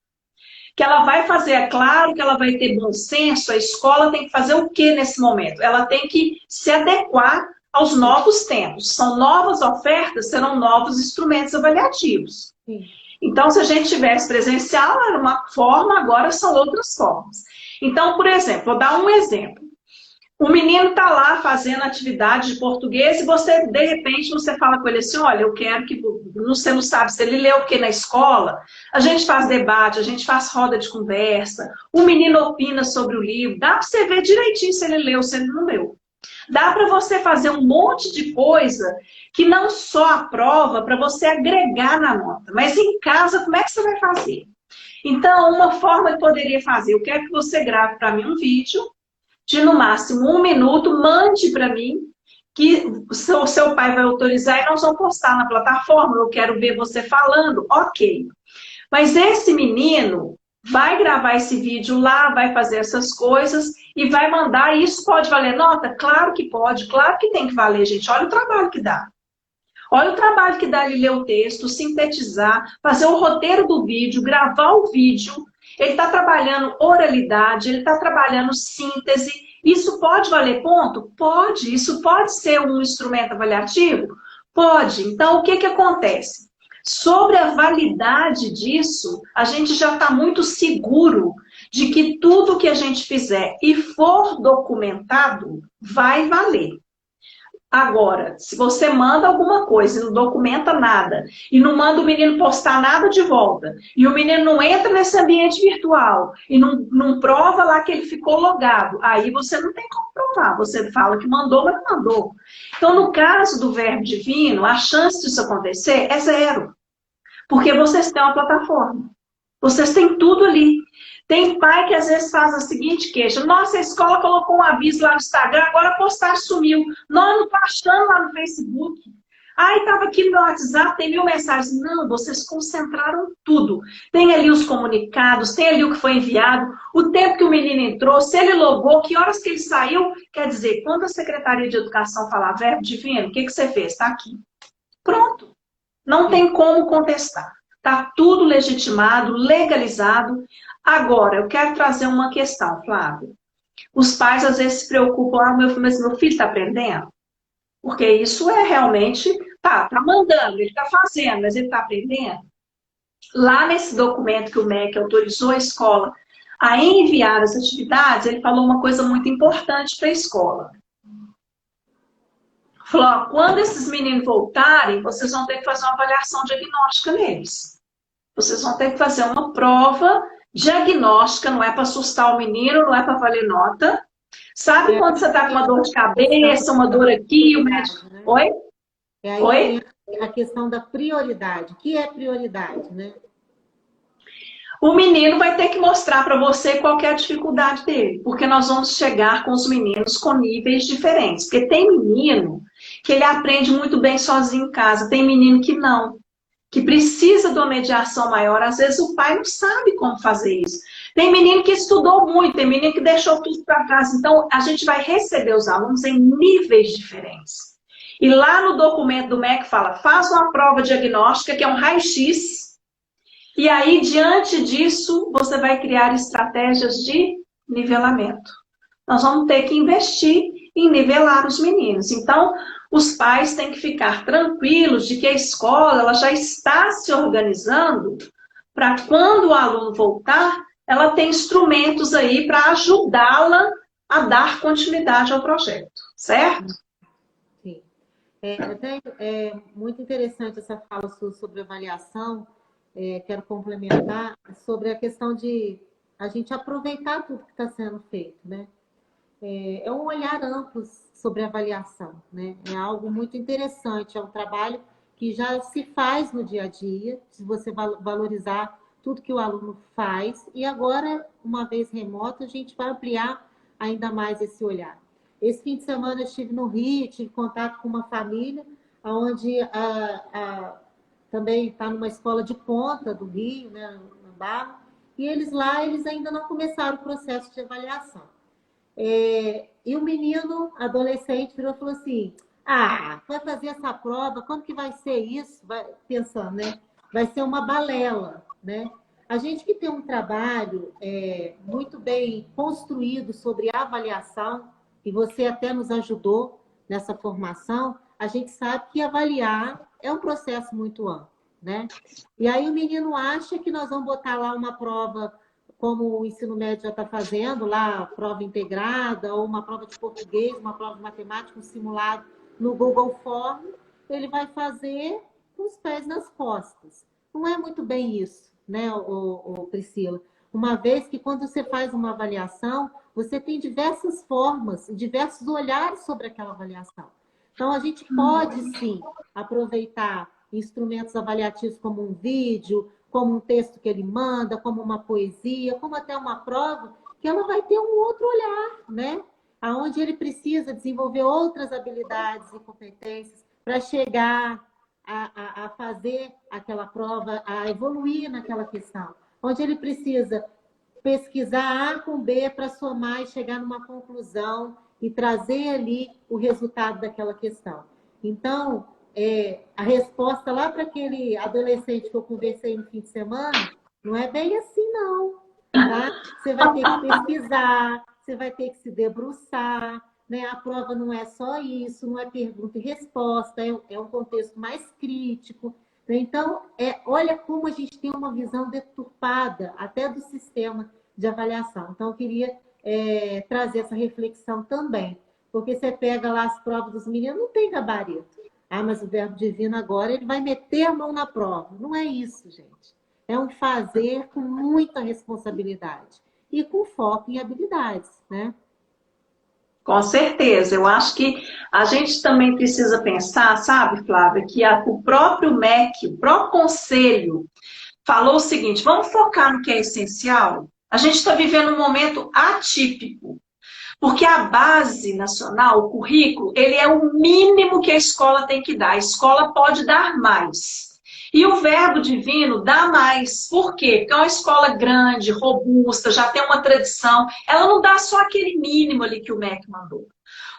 Que ela vai fazer, é claro que ela vai ter bom senso, a escola tem que fazer o que nesse momento? Ela tem que se adequar aos novos tempos. São novas ofertas, serão novos instrumentos avaliativos. Sim. Então, se a gente tivesse presencial, era uma forma, agora são outras formas. Então, por exemplo, vou dar um exemplo. O menino está lá fazendo atividade de português e você, de repente, você fala com ele assim, olha, eu quero que... Você não sabe se ele leu, porque na escola a gente faz debate, a gente faz roda de conversa, o menino opina sobre o livro, dá para você ver direitinho se ele leu, se ele não leu. Dá para você fazer um monte de coisa que não só a prova, para você agregar na nota, mas em casa, como é que você vai fazer? Então, uma forma que poderia fazer, eu quero que você grave para mim um vídeo, de no máximo 1 minuto, mande para mim, que o seu pai vai autorizar e nós vamos postar na plataforma, eu quero ver você falando, ok. Mas esse menino vai gravar esse vídeo lá, vai fazer essas coisas e vai mandar, e isso pode valer nota? Claro que pode, claro que tem que valer, gente, olha o trabalho que dá. Olha o trabalho que dá ele ler o texto, sintetizar, fazer o roteiro do vídeo, gravar o vídeo. Ele está trabalhando oralidade, ele está trabalhando síntese. Isso pode valer ponto? Pode. Isso pode ser um instrumento avaliativo? Pode. Então, o que que acontece? Sobre a validade disso, a gente já está muito seguro de que tudo que a gente fizer e for documentado, vai valer. Agora, se você manda alguma coisa e não documenta nada, e não manda o menino postar nada de volta, e o menino não entra nesse ambiente virtual, e não prova lá que ele ficou logado, aí você não tem como provar. Você fala que mandou, mas não mandou. Então, no caso do Verbo Divino, a chance disso acontecer é 0. Porque vocês têm uma plataforma. Vocês têm tudo ali. Tem pai que às vezes faz a seguinte queixa. Nossa, a escola colocou um aviso lá no Instagram, agora a postagem sumiu. Nós não tá achando lá no Facebook. Ai, estava aqui no meu WhatsApp, tem 1000 mensagens. Não, vocês concentraram tudo. Tem ali os comunicados, tem ali o que foi enviado, o tempo que o menino entrou, se ele logou, que horas que ele saiu. Quer dizer, quando a Secretaria de Educação falar Verbo Divino, o que você fez? Está aqui. Pronto. Não tem como contestar. Está tudo legitimado, legalizado. Agora, eu quero trazer uma questão, Flávio. Os pais às vezes se preocupam, mas meu filho está aprendendo? Porque isso é realmente, tá mandando, ele está fazendo, mas ele está aprendendo? Lá nesse documento que o MEC autorizou a escola a enviar as atividades, ele falou uma coisa muito importante para a escola. Falou, ó, quando esses meninos voltarem, vocês vão ter que fazer uma avaliação diagnóstica neles. Vocês vão ter que fazer uma prova diagnóstica, não é para assustar o menino, não é para valer nota. Sabe quando você está com uma dor de cabeça, uma dor aqui, o médico... Né? Oi? Oi? A questão da prioridade. O que é prioridade, né? O menino vai ter que mostrar para você qual que é a dificuldade dele, porque nós vamos chegar com os meninos com níveis diferentes. Porque tem menino que ele aprende muito bem sozinho em casa, tem menino que não, que precisa de uma mediação maior. Às vezes o pai não sabe como fazer isso. Tem menino que estudou muito, tem menino que deixou tudo para casa. Então, a gente vai receber os alunos em níveis diferentes. E lá no documento do MEC fala, faz uma prova diagnóstica, que é um raio-x, e aí, diante disso, você vai criar estratégias de nivelamento. Nós vamos ter que investir em nivelar os meninos. Então, os pais têm que ficar tranquilos de que a escola ela já está se organizando para quando o aluno voltar, ela tem instrumentos aí para ajudá-la a dar continuidade ao projeto, certo? Sim. É muito interessante essa fala sua sobre avaliação. Quero complementar sobre a questão de a gente aproveitar tudo que está sendo feito, né? É um olhar amplo sobre a avaliação, né? É algo muito interessante, é um trabalho que já se faz no dia a dia, se você valorizar tudo que o aluno faz, e agora, uma vez remoto, a gente vai ampliar ainda mais esse olhar. Esse fim de semana eu estive no Rio, tive contato com uma família, onde também está numa escola de ponta do Rio, né, na Barra, e eles lá, eles ainda não começaram o processo de avaliação. E o menino, adolescente, virou e falou assim: ah, vai fazer essa prova, como que vai ser isso? Pensando, né? Vai ser uma balela, né? A gente que tem um trabalho muito bem construído sobre avaliação, e você até nos ajudou nessa formação, a gente sabe que avaliar é um processo muito amplo, né? E aí o menino acha que nós vamos botar lá uma prova como o ensino médio já está fazendo, lá, prova integrada, ou uma prova de português, uma prova de matemática, um simulado no Google Form, ele vai fazer com os pés nas costas. Não é muito bem isso, né, Priscila? Uma vez que quando você faz uma avaliação, você tem diversas formas, diversos olhares sobre aquela avaliação. Então, a gente pode, sim, aproveitar instrumentos avaliativos como um vídeo, como um texto que ele manda, como uma poesia, como até uma prova, que ela vai ter um outro olhar, né? Onde ele precisa desenvolver outras habilidades e competências para chegar a fazer aquela prova, a evoluir naquela questão. Onde ele precisa pesquisar A com B para somar e chegar numa conclusão e trazer ali o resultado daquela questão. Então, a resposta lá para aquele adolescente que eu conversei no fim de semana não é bem assim, não. Tá? Você vai ter que pesquisar, você vai ter que se debruçar, né? A prova não é só isso, não é pergunta e resposta, é um contexto mais crítico. Né? Então, olha como a gente tem uma visão deturpada até do sistema de avaliação. Então, eu queria trazer essa reflexão também, porque você pega lá as provas dos meninos, não tem gabarito. Ah, mas o verbo divino agora, ele vai meter a mão na prova. Não é isso, gente. É um fazer com muita responsabilidade e com foco em habilidades, né? Com certeza. Eu acho que a gente também precisa pensar, sabe, Flávia, que o próprio MEC, o próprio conselho, falou o seguinte: vamos focar no que é essencial? A gente está vivendo um momento atípico. Porque a base nacional, o currículo, ele é o mínimo que a escola tem que dar. A escola pode dar mais. E o verbo divino dá mais. Por quê? Porque é uma escola grande, robusta, já tem uma tradição. Ela não dá só aquele mínimo ali que o MEC mandou.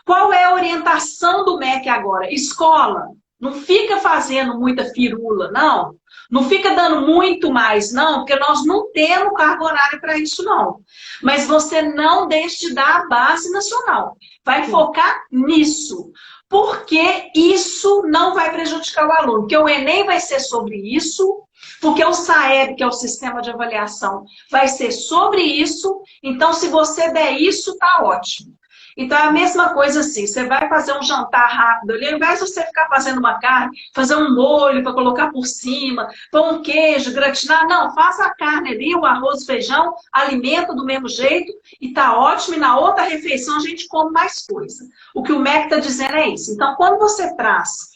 Qual é a orientação do MEC agora? Escola. Não fica fazendo muita firula, não. Não fica dando muito mais, não, porque nós não temos carga horária para isso, não. Mas você não deixe de dar a base nacional. Vai focar nisso. Porque isso não vai prejudicar o aluno. Porque o Enem vai ser sobre isso, porque o SAEB, que é o Sistema de Avaliação, vai ser sobre isso. Então, se você der isso, tá ótimo. Então, é a mesma coisa assim, você vai fazer um jantar rápido ali, ao invés de você ficar fazendo uma carne, fazer um molho para colocar por cima, pôr um queijo, gratinar, não, faça a carne ali, o arroz, o feijão, alimenta do mesmo jeito e tá ótimo, e na outra refeição a gente come mais coisa. O que o MEC está dizendo é isso. Então, quando você traz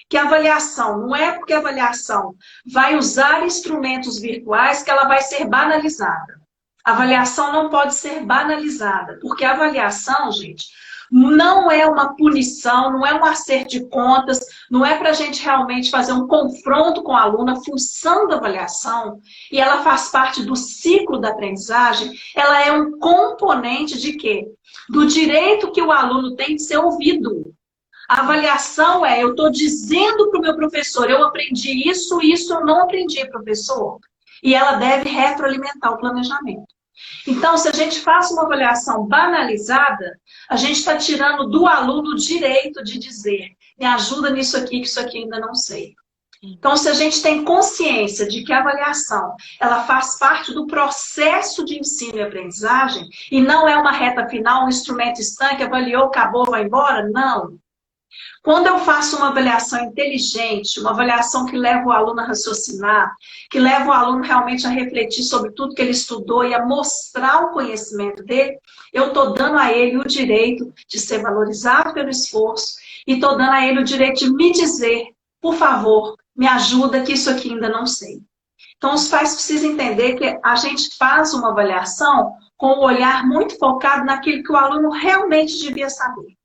que a avaliação, não é porque a avaliação vai usar instrumentos virtuais que ela vai ser banalizada. A avaliação não pode ser banalizada, porque a avaliação, gente, não é uma punição, não é um acerto de contas, não é para a gente realmente fazer um confronto com o aluno. A função da avaliação, e ela faz parte do ciclo da aprendizagem, ela é um componente de quê? Do direito que o aluno tem de ser ouvido. A avaliação eu estou dizendo para o meu professor, eu aprendi isso, isso eu não aprendi, professor. E ela deve retroalimentar o planejamento. Então, se a gente faz uma avaliação banalizada, a gente está tirando do aluno o direito de dizer: me ajuda nisso aqui, que isso aqui ainda não sei. Então, se a gente tem consciência de que a avaliação ela faz parte do processo de ensino e aprendizagem, e não é uma reta final, um instrumento estanque, avaliou, acabou, vai embora, não. Quando eu faço uma avaliação inteligente, uma avaliação que leva o aluno a raciocinar, que leva o aluno realmente a refletir sobre tudo que ele estudou e a mostrar o conhecimento dele, eu estou dando a ele o direito de ser valorizado pelo esforço e estou dando a ele o direito de me dizer, por favor, me ajuda que isso aqui ainda não sei. Então, os pais precisam entender que a gente faz uma avaliação com o olhar muito focado naquilo que o aluno realmente devia saber.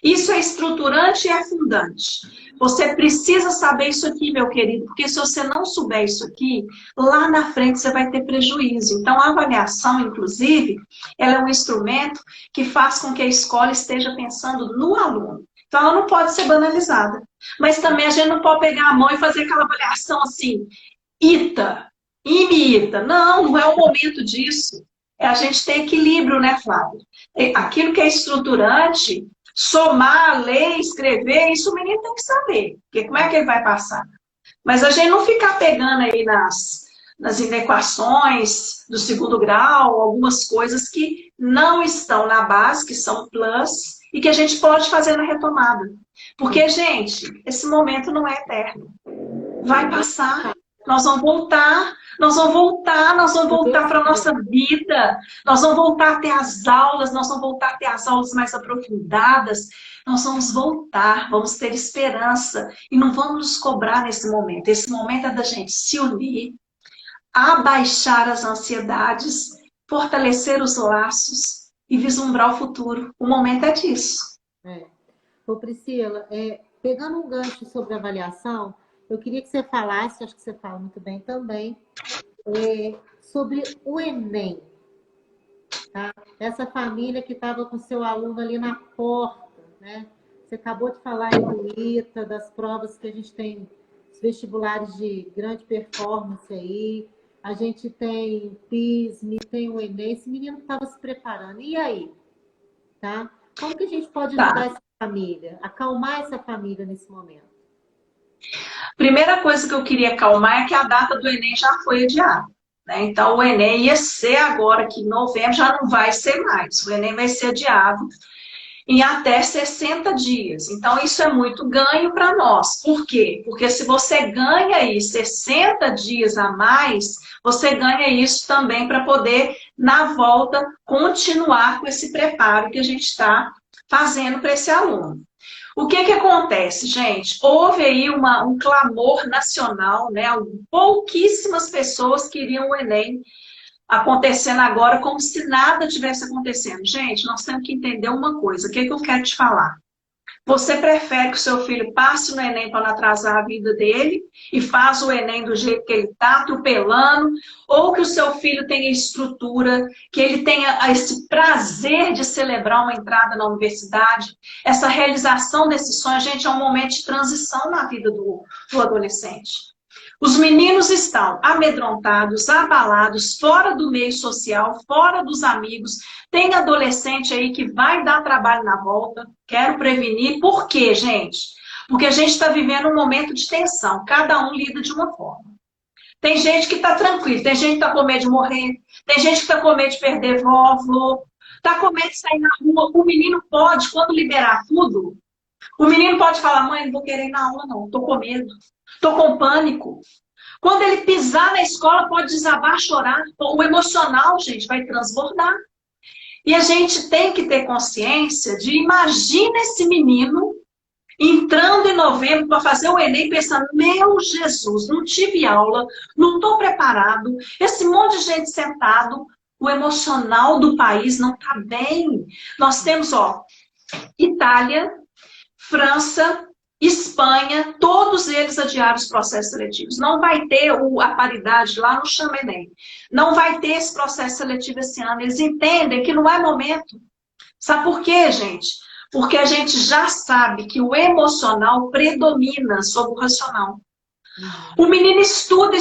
Isso é estruturante e é fundante. Você precisa saber isso aqui, meu querido, porque se você não souber isso aqui, lá na frente você vai ter prejuízo. Então, a avaliação, inclusive, ela é um instrumento que faz com que a escola esteja pensando no aluno. Então, ela não pode ser banalizada. Mas também a gente não pode pegar a mão e fazer aquela avaliação assim, imita. Não, não é o momento disso. É a gente ter equilíbrio, né, Flávio? Aquilo que é estruturante, somar, ler, escrever, isso o menino tem que saber. Porque como é que ele vai passar? Mas a gente não ficar pegando aí nas inequações do segundo grau, algumas coisas que não estão na base, que são plus, e que a gente pode fazer na retomada. Porque, gente, esse momento não é eterno. Vai passar. Nós vamos voltar para a nossa vida, nós vamos voltar a ter as aulas, nós vamos voltar a ter as aulas mais aprofundadas, nós vamos voltar, vamos ter esperança e não vamos nos cobrar nesse momento. Esse momento é da gente se unir, abaixar as ansiedades, fortalecer os laços e vislumbrar o futuro. O momento é disso. Ô Priscila, pegando um gancho sobre avaliação, eu queria que você falasse, acho que você fala muito bem também, sobre o Enem. Tá? Essa família que estava com seu aluno ali na porta, né? Você acabou de falar aí do ITA, das provas que a gente tem, os vestibulares de grande performance aí, a gente tem PISME, tem o Enem, esse menino estava se preparando. E aí? Tá? Como que a gente pode ajudar essa família, acalmar essa família nesse momento? Primeira coisa que eu queria acalmar é que a data do Enem já foi adiada. Né? Então, o Enem ia ser agora, que em novembro já não vai ser mais. O Enem vai ser adiado em até 60 dias. Então, isso é muito ganho para nós. Por quê? Porque se você ganha aí 60 dias a mais, você ganha isso também para poder, na volta, continuar com esse preparo que a gente está fazendo para esse aluno. O que acontece, gente? Houve aí um clamor nacional, né? Pouquíssimas pessoas queriam o Enem acontecendo agora como se nada tivesse acontecendo. Gente, nós temos que entender uma coisa. O que eu quero te falar? Você prefere que o seu filho passe no Enem para não atrasar a vida dele e faz o Enem do jeito que ele está, atropelando, ou que o seu filho tenha estrutura, que ele tenha esse prazer de celebrar uma entrada na universidade, essa realização desse sonho, gente, é um momento de transição na vida do adolescente. Os meninos estão amedrontados, abalados, fora do meio social, fora dos amigos. Tem adolescente aí que vai dar trabalho na volta. Quero prevenir. Por quê, gente? Porque a gente está vivendo um momento de tensão. Cada um lida de uma forma. Tem gente que está tranquilo. Tem gente que está com medo de morrer. Tem gente que está com medo de perder vó, está com medo de sair na rua. O menino pode, quando liberar tudo, o menino pode falar, mãe, não vou querer ir na aula não. Estou com medo. Estou com pânico. Quando ele pisar na escola, pode desabar, chorar. O emocional, gente, vai transbordar. E a gente tem que ter consciência de, imagina esse menino entrando em novembro para fazer o Enem, pensando, meu Jesus, não tive aula, não estou preparado, esse monte de gente sentado, o emocional do país não está bem. Nós temos, Itália, França, Espanha, todos eles adiaram os processos seletivos. Não vai ter a paridade lá no Chama Enem. Não vai ter esse processo seletivo esse ano. Eles entendem que não é momento. Sabe por quê, gente? Porque a gente já sabe que o emocional predomina sobre o racional. O menino estuda.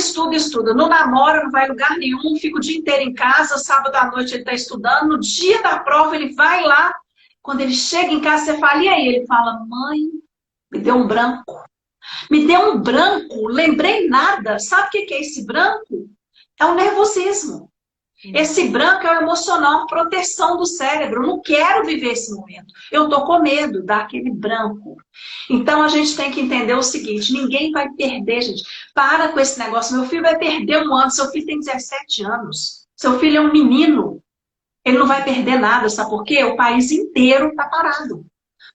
Não namora, não vai a lugar nenhum, fica o dia inteiro em casa, sábado à noite ele está estudando, no dia da prova ele vai lá. Quando ele chega em casa, você fala, e aí? Ele fala, mãe, me deu um branco. Me deu um branco, lembrei nada. Sabe o que é esse branco? É o nervosismo. Esse branco é o emocional, proteção do cérebro. Eu não quero viver esse momento. Eu tô com medo daquele branco. Então a gente tem que entender o seguinte: ninguém vai perder, gente. Para com esse negócio. Meu filho vai perder um ano. Seu filho tem 17 anos. Seu filho é um menino. Ele não vai perder nada, sabe por quê? O país inteiro está parado.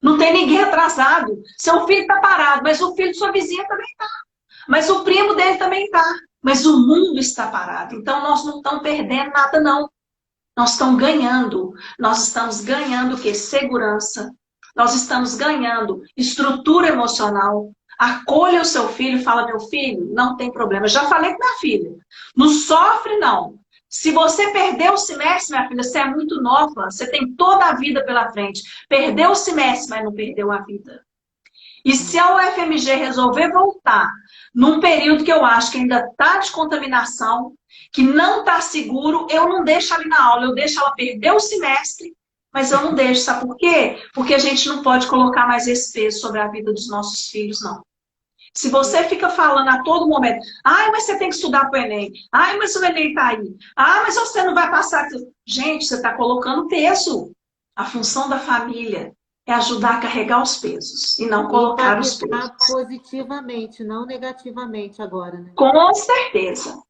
Não tem ninguém atrasado. Seu filho está parado, mas o filho de sua vizinha também está. Mas o primo dele também está. Mas o mundo está parado. Então nós não estamos perdendo nada, não. Nós estamos ganhando. Nós estamos ganhando o quê? Segurança. Nós estamos ganhando estrutura emocional. Acolha o seu filho e fala: meu filho, não tem problema. Eu já falei com minha filha. Não sofre, não. Se você perdeu o semestre, minha filha, você é muito nova. Você tem toda a vida pela frente. Perdeu o semestre, mas não perdeu a vida. E se a UFMG resolver voltar num período que eu acho que ainda está de contaminação, que não está seguro, eu não deixo ali na aula, eu deixo ela perder o semestre, mas eu não deixo. Sabe por quê? Porque a gente não pode colocar mais esse peso sobre a vida dos nossos filhos, não. Se você fica falando a todo momento: ai, mas você tem que estudar para o Enem. Ai, mas o Enem está aí. Ah, mas você não vai passar. Gente, você está colocando peso. A função da família é ajudar a carregar os pesos e não colocar os pesos. Positivamente, não negativamente agora, né? Com certeza.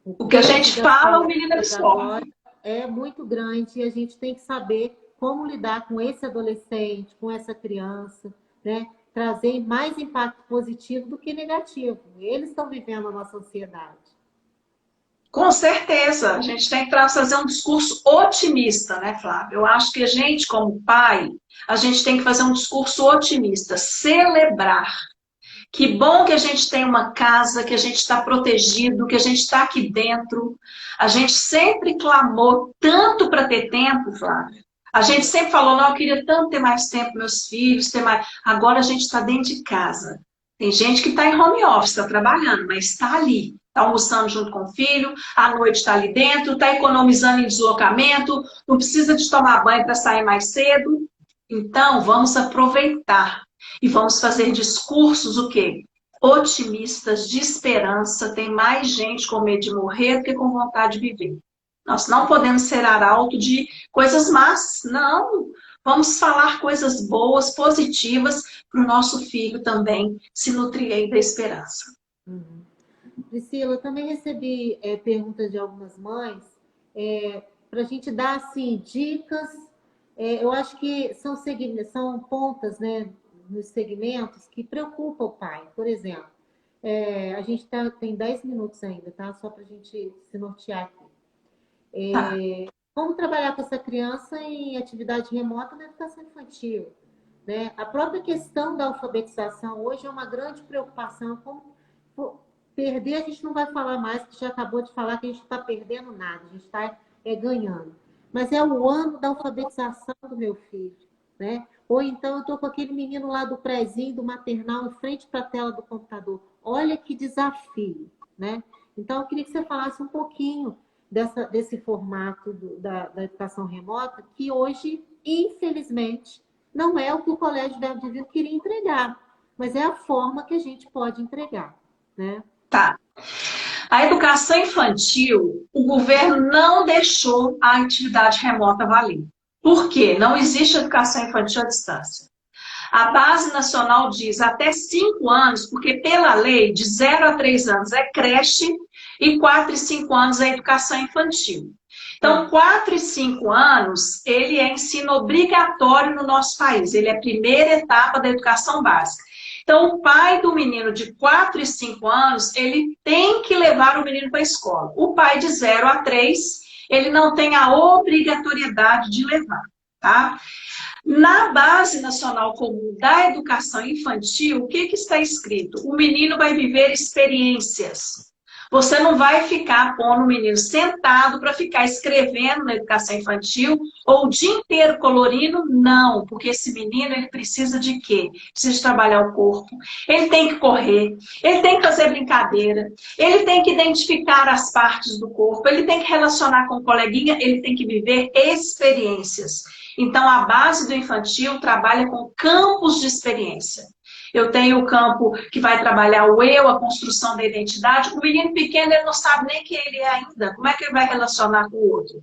O que a gente fala, o menino absorve. É muito grande e a gente tem que saber como lidar com esse adolescente, com essa criança, né? Trazer mais impacto positivo do que negativo. Eles estão vivendo a nossa ansiedade. Com certeza. A gente tem que fazer um discurso otimista, né, Flávia? Eu acho que a gente, como pai, a gente tem que fazer um discurso otimista, celebrar. Que bom que a gente tem uma casa, que a gente está protegido, que a gente está aqui dentro. A gente sempre clamou tanto para ter tempo, Flávia. A gente sempre falou: não, eu queria tanto ter mais tempo com meus filhos, ter mais. Agora a gente está dentro de casa. Tem gente que está em home office, está trabalhando, mas está ali. Está almoçando junto com o filho, à noite está ali dentro, está economizando em deslocamento, não precisa de tomar banho para sair mais cedo. Então, vamos aproveitar e vamos fazer discursos o quê? Otimistas, de esperança. Tem mais gente com medo de morrer do que com vontade de viver. Nós não podemos ser arauto de coisas más, não. Vamos falar coisas boas, positivas, para o nosso filho também se nutrir da esperança. Uhum. Priscila, eu também recebi perguntas de algumas mães para a gente dar assim, dicas. Eu acho que são pontas, né, nos segmentos que preocupam o pai. Por exemplo, a gente tem 10 minutos ainda, tá? Só para a gente se nortear aqui. Como trabalhar com essa criança em atividade remota na educação infantil, né? A própria questão da alfabetização hoje é uma grande preocupação. Como perder, a gente não vai falar mais, que já acabou de falar que a gente não está perdendo nada, a gente está ganhando. Mas é o ano da alfabetização do meu filho, né? Ou então eu estou com aquele menino lá do prézinho, do maternal, em frente para a tela do computador. Olha que desafio, né? Então eu queria que você falasse um pouquinho desse formato da educação remota, que hoje, infelizmente, não é o que o Colégio Verbo Divino queria entregar, mas é a forma que a gente pode entregar, né? Tá. A educação infantil, o governo não deixou a atividade remota valer. Por quê? Não existe educação infantil à distância. A Base Nacional diz até 5 anos, porque pela lei, de 0 a 3 anos é creche e 4 e 5 anos é educação infantil. Então, 4 e 5 anos, ele é ensino obrigatório no nosso país. Ele é a primeira etapa da educação básica. Então, o pai do menino de 4 e 5 anos, ele tem que levar o menino para a escola. O pai de 0 a 3, ele não tem a obrigatoriedade de levar, tá? Na Base Nacional Comum da Educação Infantil, o que está escrito? O menino vai viver experiências. Você não vai ficar pondo o menino sentado para ficar escrevendo na educação infantil ou o dia inteiro colorindo, não. Porque esse menino, ele precisa de quê? Precisa de trabalhar o corpo. Ele tem que correr, ele tem que fazer brincadeira, ele tem que identificar as partes do corpo, ele tem que relacionar com o coleguinha, ele tem que viver experiências. Então, a base do infantil trabalha com campos de experiência. eu tenho o campo que vai trabalhar o eu, a construção da identidade. O menino pequeno, ele não sabe nem quem ele é ainda. Como é que ele vai relacionar com o outro?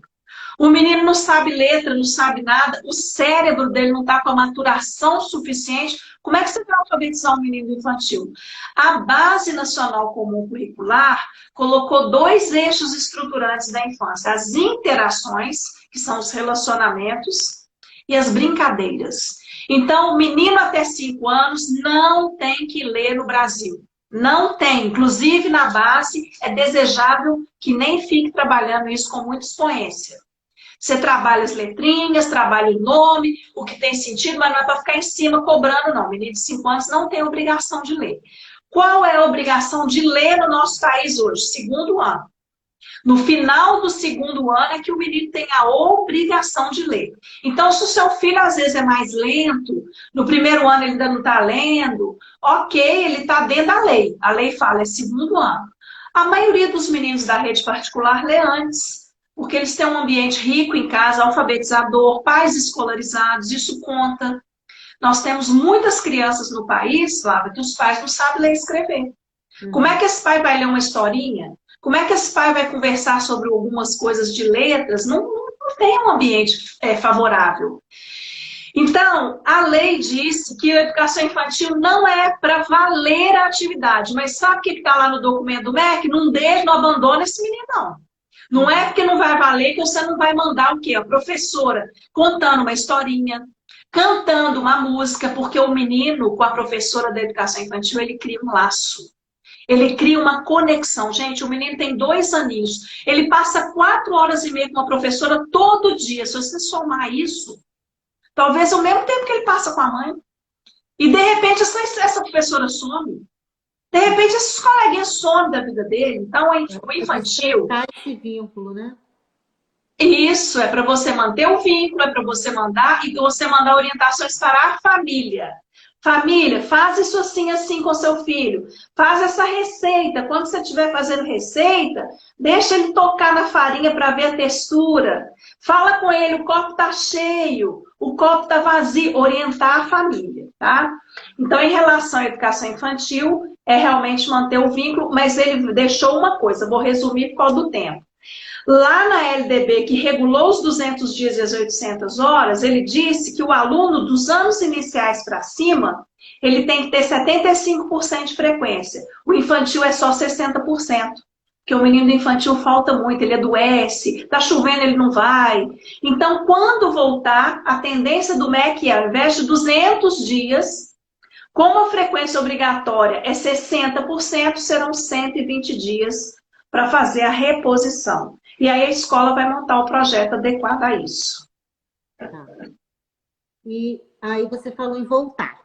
O menino não sabe letra, não sabe nada, o cérebro dele não está com a maturação suficiente. Como é que você vai alfabetizar um menino infantil? A Base Nacional Comum Curricular colocou 2 eixos estruturantes da infância: as interações, que são os relacionamentos, e as brincadeiras. Então, o menino até 5 anos não tem que ler no Brasil. Não tem. Inclusive, na base, é desejável que nem fique trabalhando isso com muita expoência. Você trabalha as letrinhas, trabalha o nome, o que tem sentido, mas não é para ficar em cima cobrando, não. Menino de 5 anos não tem obrigação de ler. Qual é a obrigação de ler no nosso país hoje? 2º ano. No final do 2º ano é que o menino tem a obrigação de ler. Então, se o seu filho às vezes é mais lento, no 1º ano ele ainda não está lendo, ok, ele está dentro da lei. A lei fala, é 2º ano. A maioria dos meninos da rede particular lê antes, porque eles têm um ambiente rico em casa, alfabetizador, pais escolarizados, isso conta. Nós temos muitas crianças no país, Flávia, que os pais não sabem ler e escrever. Como é que esse pai vai ler uma historinha? Como é que esse pai vai conversar sobre algumas coisas de letras? Não tem um ambiente favorável. Então, a lei disse que a educação infantil não é para valer a atividade. Mas sabe o que está lá no documento do MEC? Não deixe, não abandona esse menino, não. Não é porque não vai valer que você não vai mandar o quê? A professora contando uma historinha, cantando uma música, porque o menino com a professora da educação infantil, ele cria um laço. Ele cria uma conexão. Gente, o menino tem 2 aninhos. Ele passa 4 horas e meia com a professora todo dia. Se você somar isso, talvez o mesmo tempo que ele passa com a mãe. E, de repente, essa professora some. De repente, esses coleguinhas somem da vida dele. Então, o infantil... Esse vínculo, né? Isso, é para você manter o vínculo, é para você mandar orientações para a família. Família, faz isso assim, assim com seu filho. Faz essa receita. Quando você estiver fazendo receita, deixa ele tocar na farinha para ver a textura. Fala com ele, o copo está cheio, o copo está vazio. Orientar a família, tá? Então, em relação à educação infantil, é realmente manter o vínculo, mas ele deixou uma coisa, vou resumir por causa do tempo. Lá na LDB, que regulou os 200 dias e as 800 horas, ele disse que o aluno dos anos iniciais para cima, ele tem que ter 75% de frequência. O infantil é só 60%. Porque o menino do infantil falta muito, ele adoece, está chovendo, ele não vai. Então, quando voltar, a tendência do MEC é, ao invés de 200 dias, como a frequência obrigatória é 60%, serão 120 dias para fazer a reposição. E aí a escola vai montar o projeto adequado a isso. Tá. E aí você falou em voltar.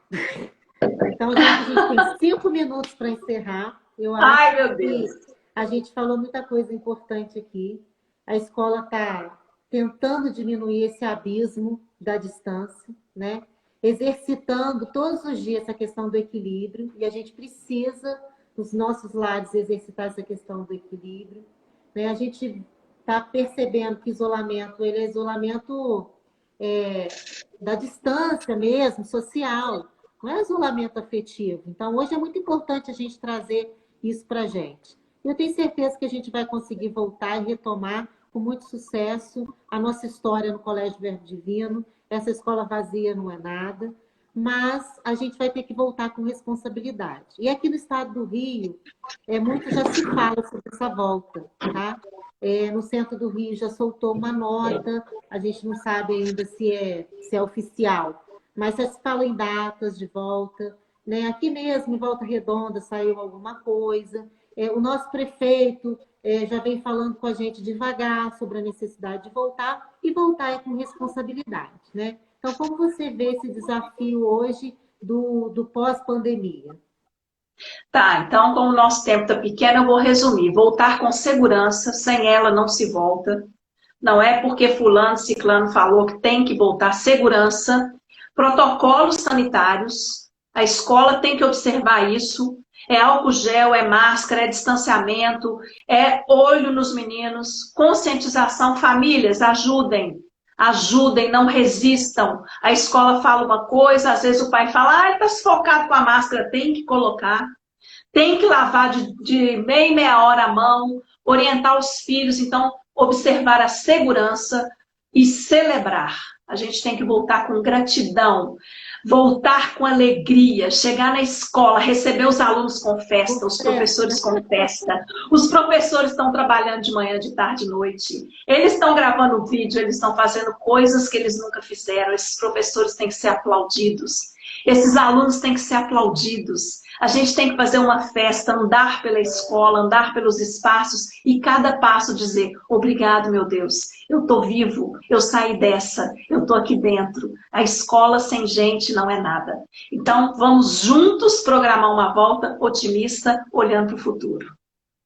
Então, já que a gente tem 5 minutos para encerrar, eu acho Ai, meu Deus. que a gente falou muita coisa importante aqui. A escola está tentando diminuir esse abismo da distância, né? Exercitando todos os dias essa questão do equilíbrio, e a gente precisa, nos nossos lares, exercitar essa questão do equilíbrio, né? A gente está percebendo que isolamento, ele é isolamento da distância mesmo, social, não é isolamento afetivo. Então, hoje é muito importante a gente trazer isso para a gente. Eu tenho certeza que a gente vai conseguir voltar e retomar com muito sucesso a nossa história no Colégio Verbo Divino. Essa escola vazia não é nada, mas a gente vai ter que voltar com responsabilidade. E aqui no estado do Rio, muito já se fala sobre essa volta, tá? No centro do Rio já soltou uma nota, a gente não sabe ainda se é oficial, mas já se fala em datas de volta, né? Aqui mesmo, em Volta Redonda, saiu alguma coisa. O nosso prefeito já vem falando com a gente devagar sobre a necessidade de voltar, e voltar com responsabilidade, né? Então, como você vê esse desafio hoje do pós-pandemia? Tá, então, como o nosso tempo está pequeno, eu vou resumir. Voltar com segurança, sem ela não se volta. Não é porque fulano, ciclano falou que tem que voltar. Segurança, protocolos sanitários, a escola tem que observar isso. É álcool gel, é máscara, é distanciamento, é olho nos meninos, conscientização. Famílias, ajudem. Ajudem, não resistam. A escola fala uma coisa, às vezes o pai fala, ele está sufocado com a máscara, tem que colocar. Tem que lavar de meia em meia hora a mão, orientar os filhos, então, observar a segurança e celebrar. A gente tem que voltar com gratidão, voltar com alegria, chegar na escola, receber os alunos com festa, os professores com festa. Os professores estão trabalhando de manhã, de tarde, de noite. Eles estão gravando vídeo, eles estão fazendo coisas que eles nunca fizeram. Esses professores têm que ser aplaudidos. Esses alunos têm que ser aplaudidos. A gente tem que fazer uma festa, andar pela escola, andar pelos espaços e cada passo dizer, obrigado, meu Deus, eu estou vivo, eu saí dessa, eu estou aqui dentro. A escola sem gente não é nada. Então, vamos juntos programar uma volta otimista, olhando para o futuro.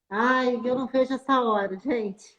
Ai, eu não vejo essa hora, gente.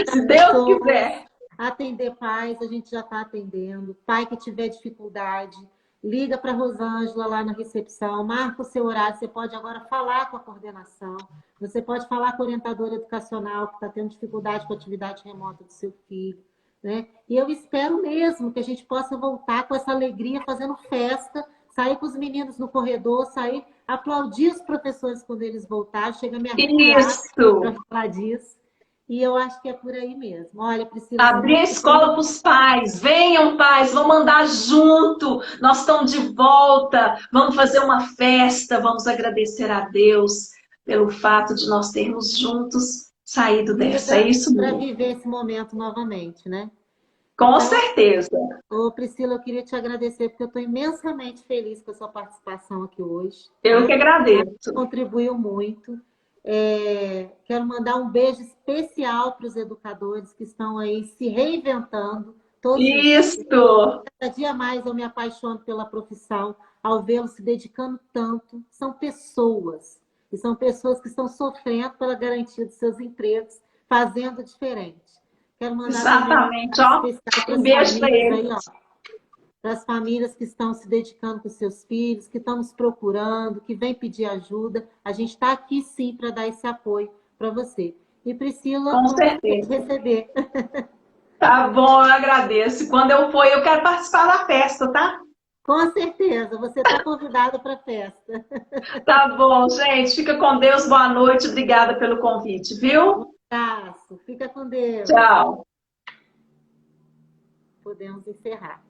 Se Deus quiser. Atender pais, a gente já está atendendo. Pai que tiver dificuldade, liga para a Rosângela lá na recepção, marca o seu horário, você pode agora falar com a coordenação, você pode falar com a orientadora educacional que está tendo dificuldade com a atividade remota do seu filho, né? E eu espero mesmo que a gente possa voltar com essa alegria, fazendo festa, sair com os meninos no corredor, sair, aplaudir os professores quando eles voltarem, chega a me arrepiar para falar disso. E eu acho que é por aí mesmo. Olha, Priscila... Abrir a escola para os pais. Venham, pais, vamos andar junto. Nós estamos de volta. Vamos fazer uma festa. Vamos agradecer a Deus pelo fato de nós termos juntos saído dessa. É isso mesmo. Para viver esse momento novamente, né? Com certeza. Ô, Priscila, eu queria te agradecer, porque eu estou imensamente feliz com a sua participação aqui hoje. Eu que agradeço. Contribuiu muito. Quero mandar um beijo especial para os educadores que estão aí se reinventando. Isso! Cada dia mais eu me apaixono pela profissão, ao vê-los se dedicando tanto. São pessoas, e são pessoas que estão sofrendo pela garantia dos seus empregos, fazendo diferente. Quero mandar exatamente, ó. Um beijo para eles. Para as famílias que estão se dedicando com seus filhos, que estão nos procurando, que vêm pedir ajuda. A gente está aqui, sim, para dar esse apoio para você. E Priscila, com certeza, receber. Tá bom, eu agradeço. Quando eu for, eu quero participar da festa, tá? Com certeza, você está convidada para a festa. Tá bom, gente. Fica com Deus, boa noite. Obrigada pelo convite, viu? Um abraço. Fica com Deus. Tchau. Podemos encerrar.